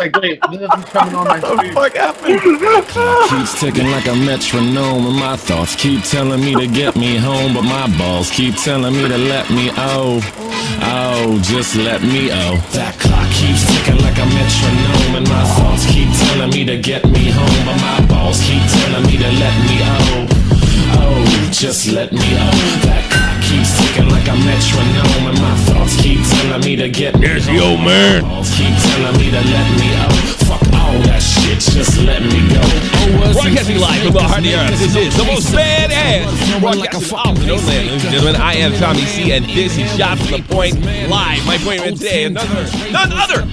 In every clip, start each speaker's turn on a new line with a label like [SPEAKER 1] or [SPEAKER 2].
[SPEAKER 1] like, wait, this isn't coming on my screen.
[SPEAKER 2] What happened?
[SPEAKER 3] Keeps ticking like a metronome, and my thoughts keep telling me to get me home, but my balls keep telling me to let me just let me That clock keeps ticking like a metronome, and my thoughts keep telling me to get me home, but my balls keep telling me to let me just let me That clock keeps ticking like a metronome, and my thoughts keep telling me to get me
[SPEAKER 4] There's the old man.
[SPEAKER 3] Balls keep telling me to let me Fuck all that shit, just let me go.
[SPEAKER 4] Broadcasting live from the heart of the earth. This is the most badass broadcasting off the land. Ladies and gentlemen, I am Tommy C, and this is Shot from the Point live. My point of today, none other.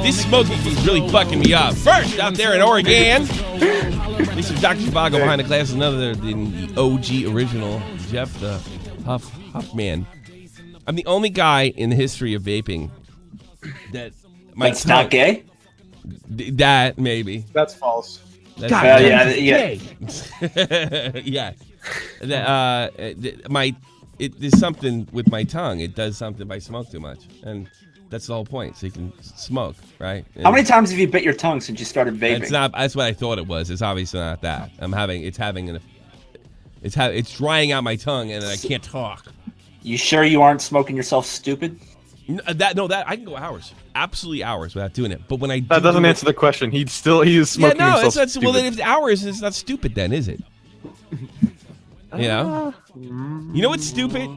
[SPEAKER 4] This smoking is really fucking me up. First, out there in Oregon, this is Dr. Zhivago behind the glass, none other than the OG original Jeff the Huffman. I'm the only guy in the history of vaping that's
[SPEAKER 5] not gay.
[SPEAKER 4] That maybe.
[SPEAKER 1] That's false.
[SPEAKER 4] That's
[SPEAKER 5] yeah.
[SPEAKER 4] Yeah. There's something with my tongue. It does something if I smoke too much, and that's the whole point. So you can smoke, right? And
[SPEAKER 5] how many times have you bit your tongue since you started vaping?
[SPEAKER 4] It's not. That's what I thought it was. It's obviously not that. It's drying out my tongue, and I can't talk.
[SPEAKER 5] You sure you aren't smoking yourself stupid?
[SPEAKER 4] That I can go hours, absolutely hours without doing it. But when
[SPEAKER 2] that doesn't answer the question. He is smoking himself.
[SPEAKER 4] Well, then if it's hours, it's not stupid. Then is it? You know what's stupid?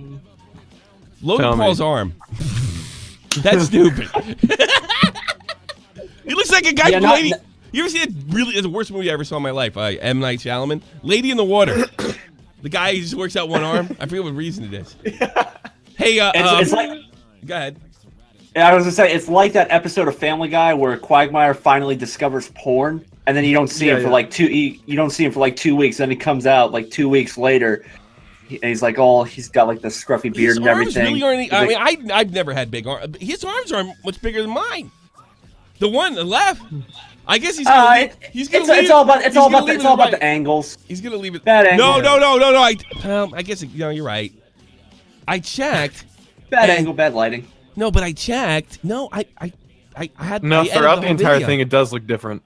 [SPEAKER 4] Logan Paul's arm. That's stupid. He looks like a guy from Lady. You ever see it? Really, it's the worst movie I ever saw in my life. M. Night Shyamalan, Lady in the Water. The guy who just works out one arm. I forget what reason it is. Hey,
[SPEAKER 5] it's like.
[SPEAKER 4] Go ahead.
[SPEAKER 5] Yeah, I was gonna say it's like that episode of Family Guy where Quagmire finally discovers porn, and then you don't see him for like you don't see him for like 2 weeks. Then he comes out like 2 weeks later, and he's like, he's got like the scruffy beard and everything.
[SPEAKER 4] Really I've never had big arms. His arms are much bigger than mine. The one on the left. I guess he's gonna.
[SPEAKER 5] It's all about the angles.
[SPEAKER 4] He's gonna leave it.
[SPEAKER 5] Bad angle.
[SPEAKER 4] No. I guess you're right. I checked.
[SPEAKER 5] Bad angle, bad lighting.
[SPEAKER 4] No, but I checked. No, I had.
[SPEAKER 2] No, throughout the entire thing, it does look different.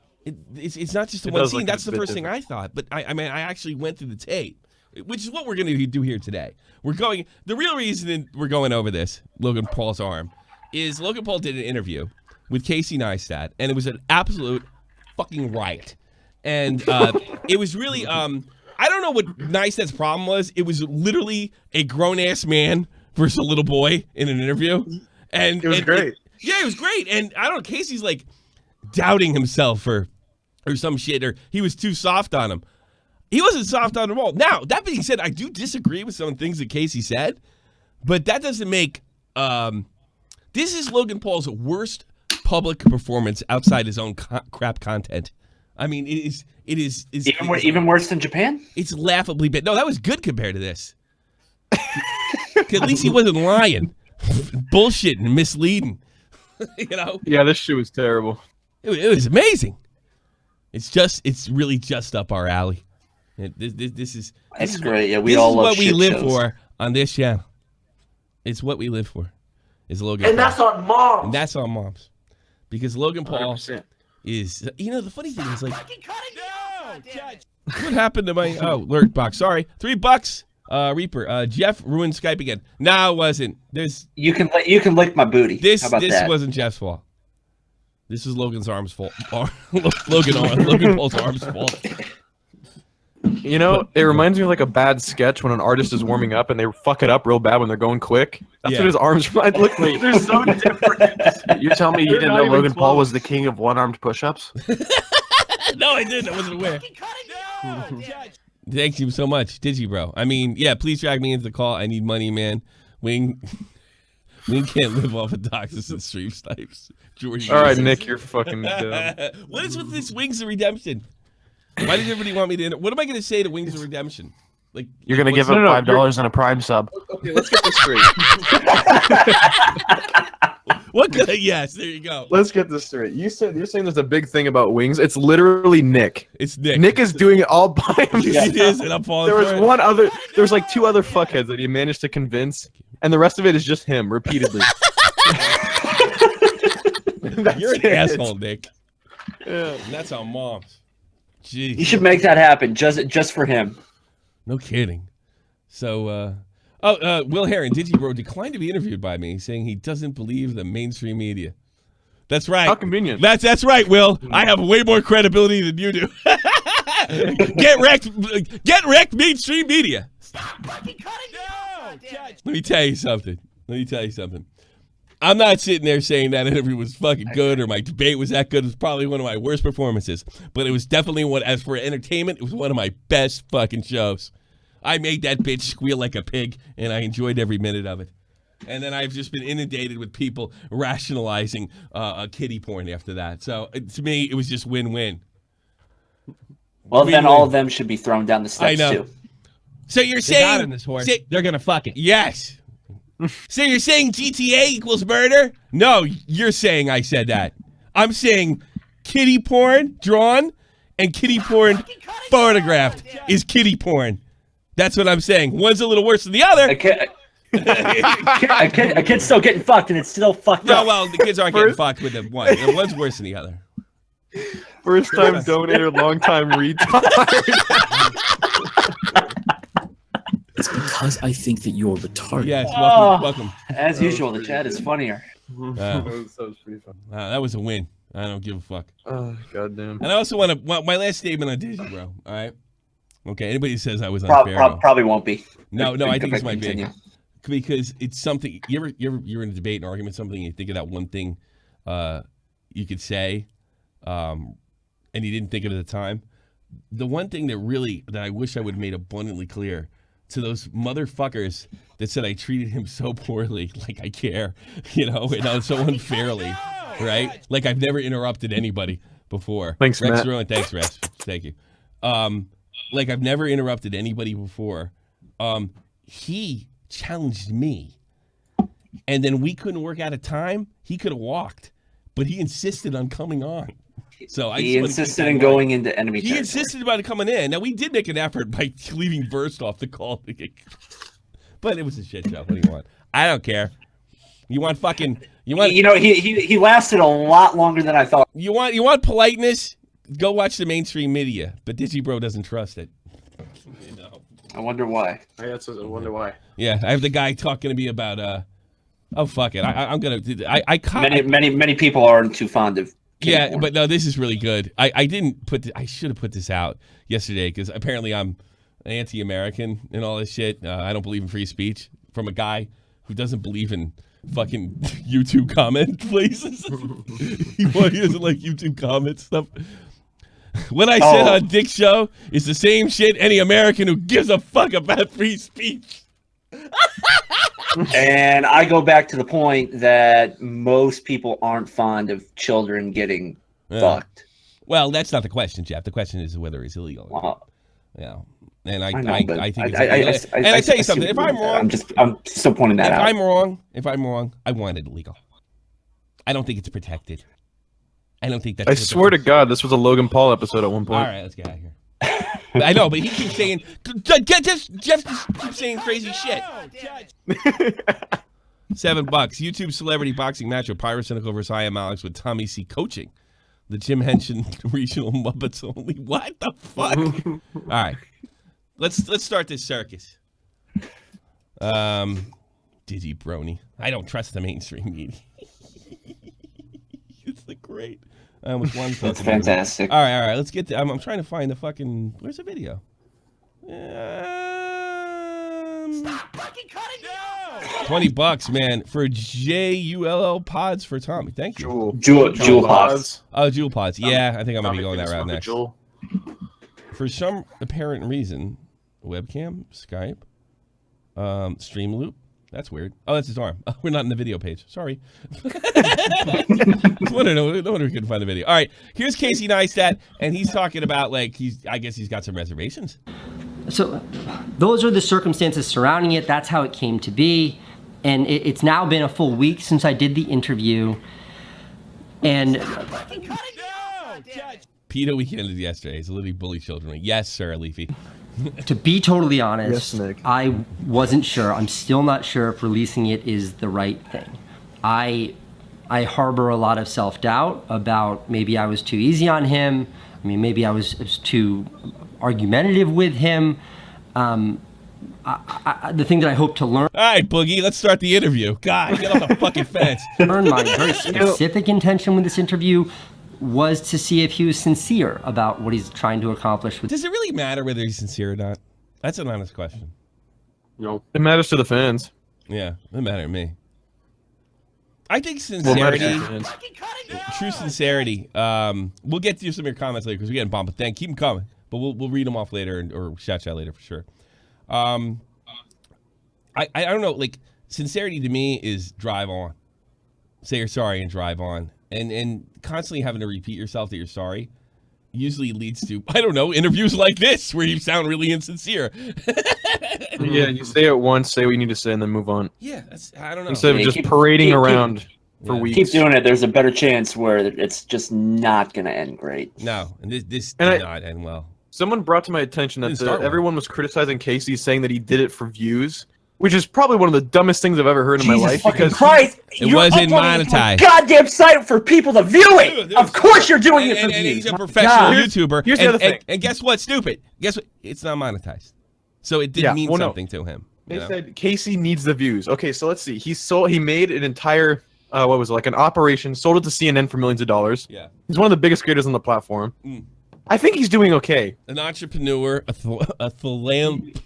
[SPEAKER 4] It's not just the one scene. That's the first thing I thought. But I actually went through the tape, which is what we're going to do here today. The real reason we're going over this, Logan Paul's arm, is Logan Paul did an interview with Casey Neistat, and it was an absolute fucking riot. And it was really, I don't know what Neistat's problem was. It was literally a grown-ass man versus a little boy in an interview. And
[SPEAKER 2] it was great.
[SPEAKER 4] It was great. And I don't know, Casey's like doubting himself or some shit, or he was too soft on him. He wasn't soft on him at all. Now, that being said, I do disagree with some things that Casey said, but that doesn't make this is Logan Paul's worst public performance outside his own crap content. I mean, it is
[SPEAKER 5] even worse than Japan?
[SPEAKER 4] It's laughably bad. No, that was good compared to this. At least he wasn't lying, bullshitting, misleading.
[SPEAKER 2] Yeah, this shit was terrible.
[SPEAKER 4] It was amazing. It's really just up our alley. This is
[SPEAKER 5] great. Yeah, we all love
[SPEAKER 4] what we
[SPEAKER 5] shit
[SPEAKER 4] live
[SPEAKER 5] shows.
[SPEAKER 4] for on this channel. It's what we live for. Is Logan
[SPEAKER 6] and
[SPEAKER 4] Paul.
[SPEAKER 6] That's on moms.
[SPEAKER 4] And that's on moms, because Logan Paul
[SPEAKER 2] 100%.
[SPEAKER 4] is. The funny thing is like, what happened to my alert box? Sorry, $3. Reaper, Jeff ruined Skype again. No, it wasn't.
[SPEAKER 5] You can lick my booty.
[SPEAKER 4] This
[SPEAKER 5] How about that?
[SPEAKER 4] wasn't Jeff's fault. This was Logan's arm's fault. Logan Paul's arm's fault.
[SPEAKER 2] It reminds me of like a bad sketch when an artist is warming up and they fuck it up real bad when they're going quick. That's what his arms remind. Look, they're so different.
[SPEAKER 6] You're telling me you didn't know Logan Paul was the king of one-armed push-ups?
[SPEAKER 4] No, I didn't. I wasn't aware. Thank you so much, Digi bro. I mean, yeah, please drag me into the call. I need money, man. Wing can't live off of Doxus and stream snipes. George.
[SPEAKER 2] All right, Nick, you're fucking dumb.
[SPEAKER 4] What is with this Wings of Redemption? Why does everybody want me to? What am I going to say to Wings of Redemption? Like
[SPEAKER 6] you're going to give up $5 and a Prime sub.
[SPEAKER 1] Okay, let's get this straight.
[SPEAKER 4] What? Yes, there you go.
[SPEAKER 2] Let's get this straight. You're saying there's a big thing about Wings. It's literally Nick.
[SPEAKER 4] It's Nick.
[SPEAKER 2] Nick is doing it all by himself.
[SPEAKER 4] It is, and I'm falling
[SPEAKER 2] There
[SPEAKER 4] for
[SPEAKER 2] was
[SPEAKER 4] it.
[SPEAKER 2] there was like 2 other fuckheads that he managed to convince, and the rest of it is just him repeatedly.
[SPEAKER 4] You're an asshole, Nick. Yeah, and that's our moms. Jeez.
[SPEAKER 5] You should make that happen just for him.
[SPEAKER 4] No kidding. So, Will Heron, Digibro, declined to be interviewed by me, saying he doesn't believe the mainstream media. That's right.
[SPEAKER 2] How convenient.
[SPEAKER 4] That's right, Will. I have way more credibility than you do. Get wrecked, mainstream media.
[SPEAKER 3] Stop fucking cutting me off!
[SPEAKER 4] Let me tell you something. I'm not sitting there saying that interview was fucking good or my debate was that good. It was probably one of my worst performances. But it was definitely as for entertainment, it was one of my best fucking shows. I made that bitch squeal like a pig, and I enjoyed every minute of it. And then I've just been inundated with people rationalizing kitty porn after that. So to me, it was just win-win.
[SPEAKER 5] Well, then all of them should be thrown down the steps, too.
[SPEAKER 4] So you're saying...
[SPEAKER 7] this horse. They're going to fuck it.
[SPEAKER 4] Yes. So you're saying GTA equals murder? No, you're saying I said that. I'm saying kitty porn drawn and kitty porn photographed is kitty porn. That's what I'm saying. One's a little worse than the other.
[SPEAKER 5] A kid's still getting fucked, and it's still fucked up.
[SPEAKER 4] No, well, the kids aren't getting fucked with the one. The one's worse than the other.
[SPEAKER 2] First time donator, long time retard.
[SPEAKER 8] It's because I think that you're retarded.
[SPEAKER 4] Yes, welcome.
[SPEAKER 5] As usual, the chat is funnier.
[SPEAKER 2] That was pretty fun.
[SPEAKER 4] That was a win. I don't give a fuck.
[SPEAKER 2] Oh, goddamn.
[SPEAKER 4] And I also want to my last statement on Disney, bro. All right. Okay. Anybody says I was unfair?
[SPEAKER 5] Probably won't be.
[SPEAKER 4] No. I think this might be because it's something. You're in a debate, an argument, something. You think of that one thing you could say, and you didn't think of it at the time. The one thing that I wish I would have made abundantly clear to those motherfuckers that said I treated him so poorly, like I care, and so unfairly, right? Like I've never interrupted anybody before.
[SPEAKER 2] Thanks,
[SPEAKER 4] Rex
[SPEAKER 2] Matt.
[SPEAKER 4] Thanks, Rex. Thank you. Like I've never interrupted anybody before. He challenged me, and then we couldn't work out a time. He could have walked, but he insisted on coming on. So he
[SPEAKER 5] insisted on going into enemy territory.
[SPEAKER 4] He insisted about coming in. Now we did make an effort by leaving Versts off the call, but it was a shit show. What do you want? I don't care. You want?
[SPEAKER 5] He lasted a lot longer than I thought.
[SPEAKER 4] You want politeness? Go watch the mainstream media. But Digibro doesn't trust it.
[SPEAKER 5] I wonder why.
[SPEAKER 6] I wonder why.
[SPEAKER 4] Yeah, I have the guy talking to me about oh fuck it. I'm gonna.
[SPEAKER 5] Many people aren't too fond of.
[SPEAKER 4] Yeah, but no, this is really good. I didn't put. I should have put this out yesterday because apparently I'm anti-American and all this shit. I don't believe in free speech from a guy who doesn't believe in fucking YouTube comment places. He doesn't like YouTube comment stuff. What I said on Dick's show is the same shit any American who gives a fuck about free speech.
[SPEAKER 5] And I go back to the point that most people aren't fond of children getting fucked.
[SPEAKER 4] Well, that's not the question, Jeff. The question is whether it's illegal.
[SPEAKER 5] Well,
[SPEAKER 4] yeah, and I think
[SPEAKER 5] it's
[SPEAKER 4] and I tell you something. If I'm wrong,
[SPEAKER 5] I'm still pointing that out.
[SPEAKER 4] If I'm wrong, I want it illegal. I don't think it's protected. I don't think that's.
[SPEAKER 2] I swear to God, this was a Logan Paul episode at one point.
[SPEAKER 4] All right, let's get out of here. I know, but he keeps saying, Jeff just keeps saying crazy shit. $7. YouTube celebrity boxing match with Pyrocynical versus I Am Alex with Tommy C coaching. The Jim Henson regional Muppets only. What the fuck? All right, let's start this circus. Digi Brony. I don't trust the mainstream media. It's the great. I almost won.
[SPEAKER 5] That's fantastic.
[SPEAKER 4] All right. Let's get. I'm trying to find the fucking. Where's the video?
[SPEAKER 3] Stop fucking cutting me off!
[SPEAKER 4] $20, man, for JULL pods for Tommy. Thank you.
[SPEAKER 5] Jewel pods.
[SPEAKER 4] Oh, Jewel pods. Yeah, I think I'm gonna be going that route next.
[SPEAKER 6] Jewel.
[SPEAKER 4] For some apparent reason, webcam, Skype, Streamloop. That's weird. Oh, that's his arm. Oh, we're not in the video page. Sorry. No wonder we couldn't find the video. All right, here's Casey Neistat, and he's talking about I guess he's got some reservations.
[SPEAKER 9] So those are the circumstances surrounding it. That's how it came to be. And it's now been a full week since I did the interview. And
[SPEAKER 4] PETA weekend ended yesterday. He's literally bully children. Yes, sir, Leafy.
[SPEAKER 9] To be totally honest,
[SPEAKER 2] Yes, Nick.
[SPEAKER 9] I wasn't sure. I'm still not sure if releasing it is the right thing. I I harbor a lot of self-doubt about maybe I was too easy on him. I mean, maybe I was too argumentative with him. The thing that I hope to learn.
[SPEAKER 4] All right, Boogie, let's start the interview. God, get off the fucking fence.
[SPEAKER 9] My very specific intention with this interview was to see if he was sincere about what he's trying to accomplish.
[SPEAKER 4] Does it really matter whether he's sincere or not? That's an honest question.
[SPEAKER 2] No, it matters to the fans.
[SPEAKER 4] Yeah, it doesn't matter to me. I think sincerity, true sincerity. We'll get to some of your comments later because we're getting bombed. But keep them coming. But we'll read them off later or shout you out later for sure. I don't know. Like sincerity to me is drive on. Say you're sorry and drive on. And constantly having to repeat yourself that you're sorry usually leads to, I don't know, interviews like this where you sound really insincere.
[SPEAKER 2] Yeah, you say it once, say what you need to say, and then move on.
[SPEAKER 4] Yeah, I don't know.
[SPEAKER 2] Instead of just parading around for weeks.
[SPEAKER 5] Keep doing it. There's a better chance where it's just not going to end great.
[SPEAKER 4] No, and this did not end well.
[SPEAKER 2] Someone brought to my attention that everyone was criticizing Casey, saying that he did it for views, which is probably one of the dumbest things I've ever heard in my life.
[SPEAKER 5] Because Christ,
[SPEAKER 4] it wasn't monetized.
[SPEAKER 5] Goddamn site for people to view it. Of course you're doing it for views.
[SPEAKER 4] And he's a professional YouTuber.
[SPEAKER 2] Here's the other thing.
[SPEAKER 4] And guess what? Stupid. Guess what? It's not monetized. So it did mean something to him.
[SPEAKER 2] They said Casey needs the views. Okay, so let's see. He made an entire what was it, like an operation, sold it to CNN for millions of dollars.
[SPEAKER 4] Yeah.
[SPEAKER 2] He's one of the biggest creators on the platform. I think he's doing okay.
[SPEAKER 4] An entrepreneur, a philanthropist,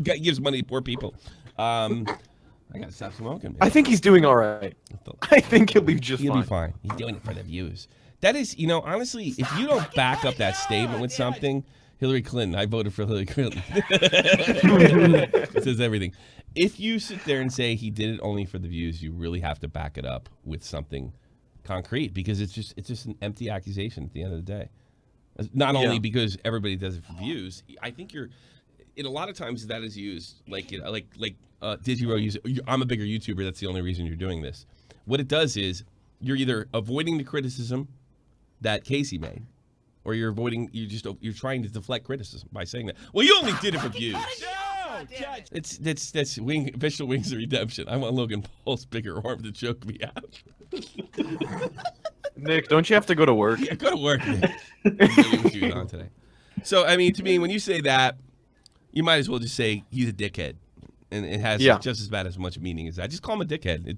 [SPEAKER 4] gives money to poor people. I gotta stop smoking, man.
[SPEAKER 2] I think he's doing all right. I think he'll be just
[SPEAKER 4] He'll
[SPEAKER 2] fine.
[SPEAKER 4] be fine. He's doing it for the views. That is, honestly, if you don't back up that statement with something, Hillary Clinton, I voted for Hillary Clinton. It says everything. If you sit there and say he did it only for the views, you really have to back it up with something concrete, because it's just an empty accusation at the end of the day. Not only because everybody does it for views. I think in a lot of times that is used like Digiro uses. I'm a bigger YouTuber. That's the only reason you're doing this. What it does is you're either avoiding the criticism that Casey made, or you're trying to deflect criticism by saying that. Well, you only did it for views. That's official Wings of Redemption. I want Logan Paul's bigger arm to choke me out.
[SPEAKER 2] Nick, don't you have to go to work?
[SPEAKER 4] Yeah, go to work, Nick. What you on today. So, I mean, to me, when you say that, you might as well just say he's a dickhead, and it has just as bad as much meaning as that. Just call him a dickhead.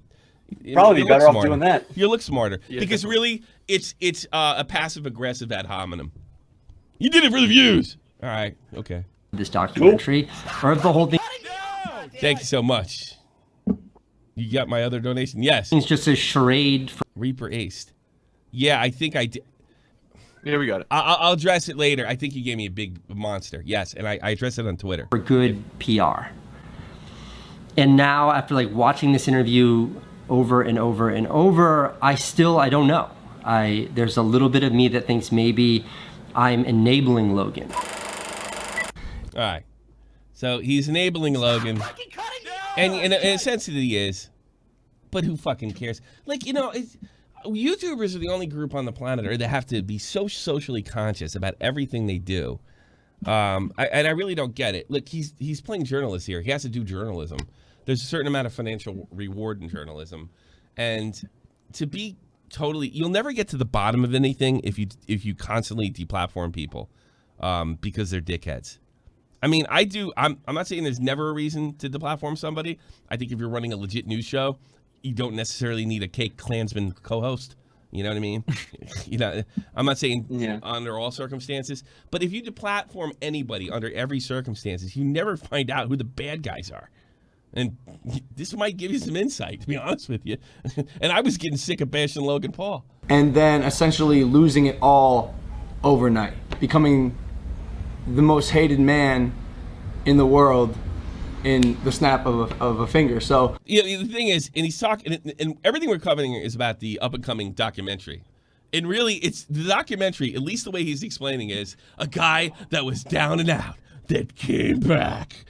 [SPEAKER 5] Probably be better off doing that.
[SPEAKER 4] You look smarter, because really, it's a passive aggressive ad hominem. You did it for the views. All right, okay.
[SPEAKER 9] This documentary, or if the whole thing.
[SPEAKER 4] Thank you so much. You got my other donation? Yes.
[SPEAKER 9] It's just a charade.
[SPEAKER 4] Reaper aced. Yeah, I think I did.
[SPEAKER 2] Yeah, we got it.
[SPEAKER 4] I'll address it later. I think you gave me a big monster. Yes, and I addressed it on Twitter.
[SPEAKER 9] For good PR. And now, after watching this interview over and over and over, I don't know. There's a little bit of me that thinks maybe I'm enabling Logan.
[SPEAKER 4] All right. So he's enabling Logan. And in a sense he is. But who fucking cares? YouTubers are the only group on the planet that have to be so socially conscious about everything they do. And I really don't get it. Look, he's playing journalist here. He has to do journalism. There's a certain amount of financial reward in journalism. And to be totally, you'll never get to the bottom of anything if you constantly deplatform people because they're dickheads. I mean, I'm not saying there's never a reason to deplatform somebody. I think if you're running a legit news show, you don't necessarily need a Cake Klansman co-host. You know what I mean? I'm not saying under all circumstances, but if you deplatform anybody under every circumstances, you never find out who the bad guys are. And this might give you some insight, to be honest with you. And I was getting sick of bashing Logan Paul.
[SPEAKER 7] And then essentially losing it all overnight, becoming the most hated man in the world in the snap of a finger. So
[SPEAKER 4] the thing is, and he's talking, and everything we're covering is about the up and coming documentary. And really, it's the documentary, at least the way he's explaining, is a guy that was down and out that came back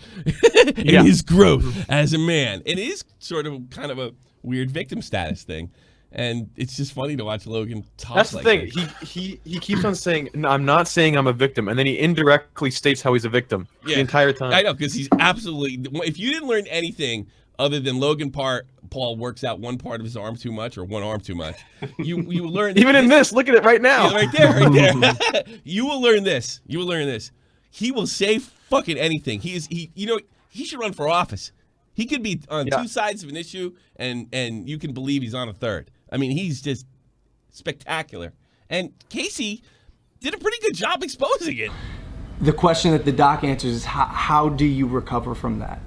[SPEAKER 4] in his growth as a man. And it is sort of kind of a weird victim status thing. And it's just funny to watch Logan talk.
[SPEAKER 2] That's the thing. He keeps on saying, no, I'm not saying I'm a victim. And then he indirectly states how he's a victim the entire time.
[SPEAKER 4] I know, because he's absolutely... If you didn't learn anything other than Logan Paul works out one part of his arm too much or one arm too much. You learn
[SPEAKER 2] Even in this, look at it right now.
[SPEAKER 4] Yeah, right there. You will learn this. You will learn this. He will say fucking anything. He should run for office. He could be on two sides of an issue, and you can believe he's on a third. I mean, he's just spectacular. And Casey did a pretty good job exposing it.
[SPEAKER 7] The question that the doc answers is how do you recover from that?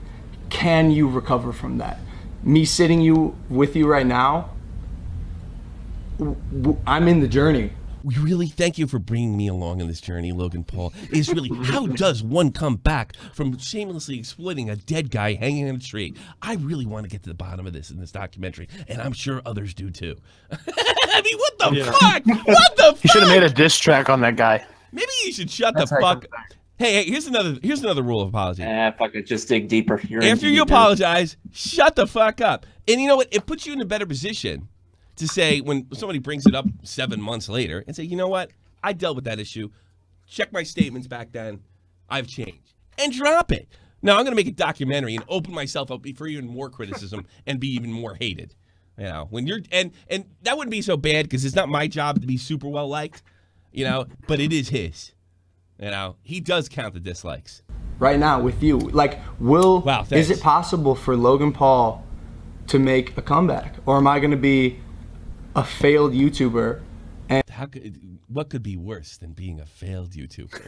[SPEAKER 7] Can you recover from that? Me sitting with you right now, I'm in the journey.
[SPEAKER 4] We really thank you for bringing me along in this journey, Logan Paul. It's really, how does one come back from shamelessly exploiting a dead guy hanging in a tree? I really want to get to the bottom of this in this documentary, and I'm sure others do too. I mean, what the fuck? What the fuck?
[SPEAKER 6] He should have made a diss track on that guy.
[SPEAKER 4] Maybe you should shut the fuck up. Hey, here's another rule of apology.
[SPEAKER 5] Fuck it, just dig deeper.
[SPEAKER 4] After you apologize, shut the fuck up. And you know what? It puts you in a better position to say when somebody brings it up 7 months later and say, you know what? I dealt with that issue. Check my statements back then. I've changed. And drop it. Now, I'm going to make a documentary and open myself up for even more criticism and be even more hated. You know, when you're and that wouldn't be so bad because it's not my job to be super well liked, you know, but it is his. You know, he does count the dislikes.
[SPEAKER 7] Right now with you, like, is it possible for Logan Paul to make a comeback, or am I going to be a failed YouTuber? And
[SPEAKER 4] what could be worse than being a failed YouTuber?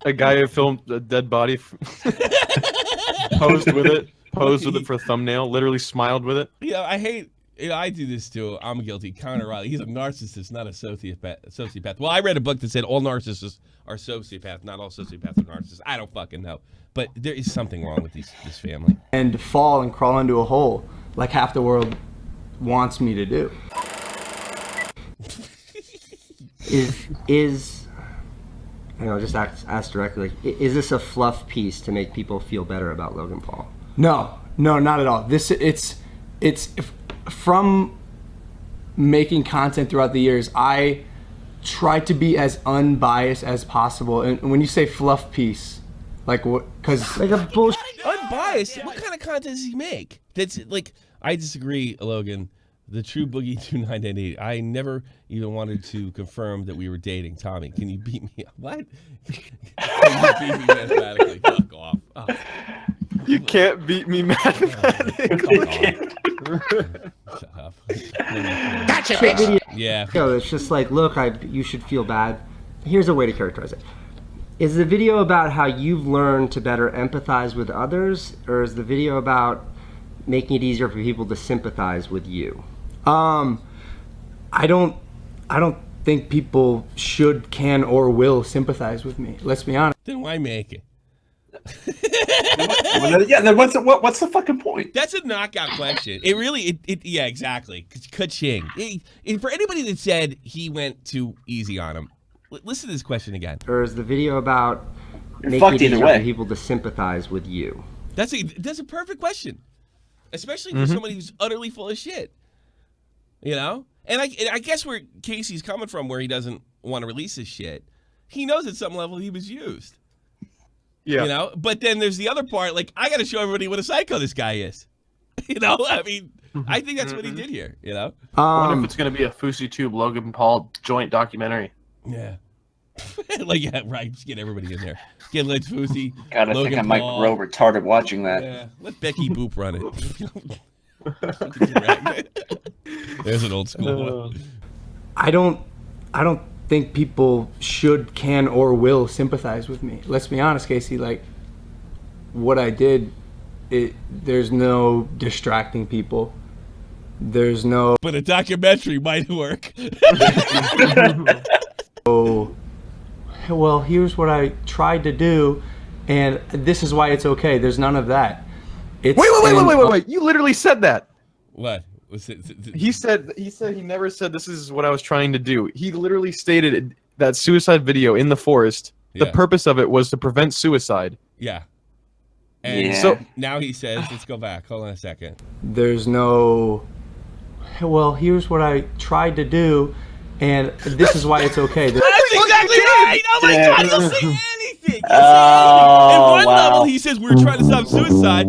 [SPEAKER 2] A guy who filmed a dead body, posed with it for a thumbnail, literally smiled with it.
[SPEAKER 4] Yeah, I do this too. I'm guilty. Connor Riley, he's a narcissist, not a sociopath. Well, I read a book that said all narcissists are sociopaths, not all sociopaths are narcissists. I don't fucking know. But there is something wrong with this family.
[SPEAKER 7] And fall and crawl into a hole like half the world wants me to do.
[SPEAKER 9] I'll just ask directly, is this a fluff piece to make people feel better about Logan Paul?
[SPEAKER 7] No, not at all. It's from making content throughout the years, I try to be as unbiased as possible. And when you say fluff piece, like what? Because
[SPEAKER 9] like a bullshit.
[SPEAKER 4] Unbiased? What kind of content does he make? That's like, I disagree, Logan. The true Boogie 2988. I never even wanted to confirm that we were dating. Tommy, can you beat me up? What? Can you beat me mathematically? Fuck off. Oh.
[SPEAKER 2] You can't beat me mathematically.
[SPEAKER 4] Shut up.
[SPEAKER 9] Gotcha, bitch.
[SPEAKER 4] Yeah.
[SPEAKER 9] No, it's just like, look, you should feel bad. Here's a way to characterize it. Is the video about how you've learned to better empathize with others, or is the video about making it easier for people to sympathize with you?
[SPEAKER 7] I don't think people should, can, or will sympathize with me. Let's be honest.
[SPEAKER 4] Then why make it?
[SPEAKER 5] Then what's the fucking point?
[SPEAKER 4] That's a knockout question. It really, yeah, exactly. Ka-ching. For anybody that said he went too easy on him, listen to this question again.
[SPEAKER 9] Or is the video about making it easier for people to sympathize with you?
[SPEAKER 4] That's a perfect question, especially for somebody who's utterly full of shit. You know, and I guess where Casey's coming from, where he doesn't want to release his shit, he knows at some level he was used. Yeah. You know, but then there's the other part, like, I got to show everybody what a psycho this guy is. You know, I mean, I think that's what he did here, you know?
[SPEAKER 6] I wonder if it's going to be a Fousey Tube Logan Paul joint documentary.
[SPEAKER 4] Yeah. Like, yeah, right. Just get everybody in there. Get Let's Fousey.
[SPEAKER 5] God, I think I might grow retarded watching that.
[SPEAKER 4] Yeah. Let Becky Boop run it. There's an old school one.
[SPEAKER 7] I don't think people should, can, or will sympathize with me. Let's be honest, Casey, like, what I did, there's no distracting people. There's no...
[SPEAKER 4] But a documentary might work.
[SPEAKER 7] Oh, well, here's what I tried to do, and this is why it's okay. There's none of that.
[SPEAKER 2] Wait. You literally said that.
[SPEAKER 4] What?
[SPEAKER 2] He said he never said this is what I was trying to do. He literally stated that suicide video in the forest, the purpose of it was to prevent suicide.
[SPEAKER 4] Yeah. And so now he says, let's go back. Hold on a second.
[SPEAKER 7] There's no, well, here's what I tried to do, and this is why it's okay.
[SPEAKER 4] That's exactly right! Oh my God, he'll say anything! At one level, he says, we're trying to stop suicide.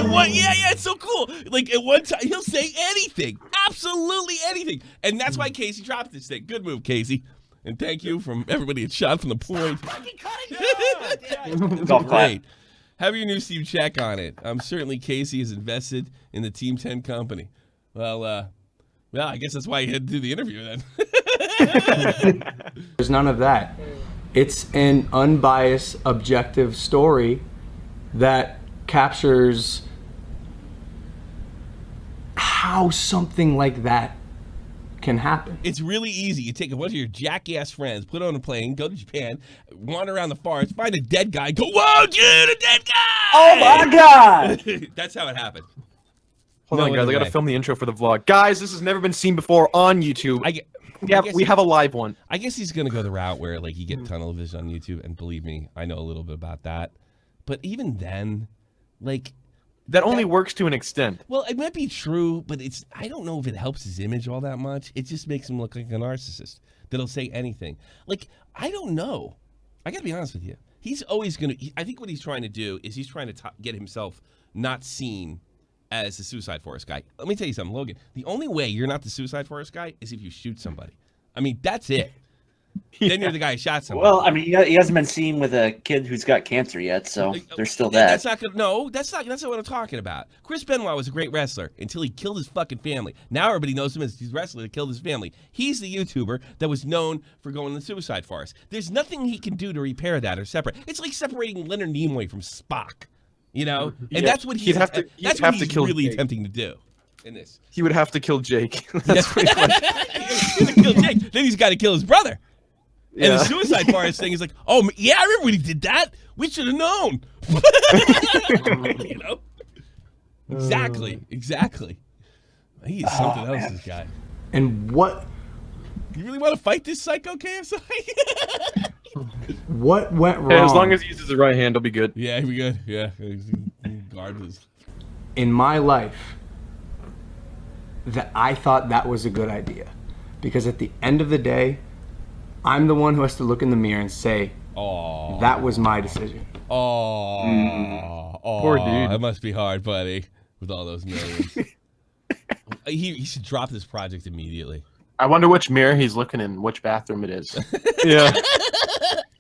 [SPEAKER 4] what? Yeah, it's so cool. Like at one time, he'll say anything, absolutely anything, and that's why Casey dropped this thing. Good move, Casey, and thank you from everybody at Shot from the Point. It's great. Have your new Steve check on it. Certainly Casey is invested in the Team 10 company. Well, I guess that's why you had to do the interview then.
[SPEAKER 7] There's none of that. It's an unbiased, objective story that captures how something like that can happen.
[SPEAKER 4] It's really easy. You take a bunch of your jackass friends, put on a plane, go to Japan, wander around the forest, find a dead guy, go, whoa, dude, a dead guy!
[SPEAKER 5] Oh my God!
[SPEAKER 4] That's how it happened.
[SPEAKER 2] Hold on, guys. I gotta film the intro for the vlog. Guys, this has never been seen before on YouTube. We have a live one.
[SPEAKER 4] I guess he's gonna go the route where like you get tunnel vision on YouTube, and believe me, I know a little bit about that. But even then, like
[SPEAKER 2] that only works to an extent.
[SPEAKER 4] Well, it might be true, but I don't know if it helps his image all that much. It just makes him look like a narcissist that'll say anything. Like, I don't know. I gotta be honest with you. He's always gonna. I think what he's trying to do is he's trying to get himself not seen as the Suicide Forest guy. Let me tell you something, Logan. The only way you're not the Suicide Forest guy is if you shoot somebody. I mean, that's it. Then you're the guy who shot somebody.
[SPEAKER 5] Well, I mean, he hasn't been seen with a kid who's got cancer yet, so there's still that.
[SPEAKER 4] That's not good. No, that's not what I'm talking about. Chris Benoit was a great wrestler until he killed his fucking family. Now everybody knows him as he's wrestler that killed his family. He's the YouTuber that was known for going to the Suicide Forest. There's nothing he can do to repair that or separate. It's like separating Leonard Nimoy from Spock. You know, and that's what he's really attempting to do in this.
[SPEAKER 2] He would have to kill Jake. That's pretty funny.
[SPEAKER 4] He's gonna kill Jake. Then he's got to kill his brother. And the Suicide Forest thing is like, oh yeah, I remember when he did that. We should have known. You know, exactly. He is something else. This guy.
[SPEAKER 7] And what?
[SPEAKER 4] You really want to fight this psycho KSI?
[SPEAKER 7] What went wrong?
[SPEAKER 2] Hey, as long as he uses the right hand, he'll be good.
[SPEAKER 4] Yeah, he'll be good. Yeah, regardless.
[SPEAKER 7] In my life, that I thought that was a good idea, because at the end of the day, I'm the one who has to look in the mirror and say, "Oh, that was my decision."
[SPEAKER 4] Oh,
[SPEAKER 2] poor dude.
[SPEAKER 4] That must be hard, buddy, with all those millions. He should drop this project immediately.
[SPEAKER 6] I wonder which mirror he's looking in, which bathroom it is.
[SPEAKER 2] Yeah.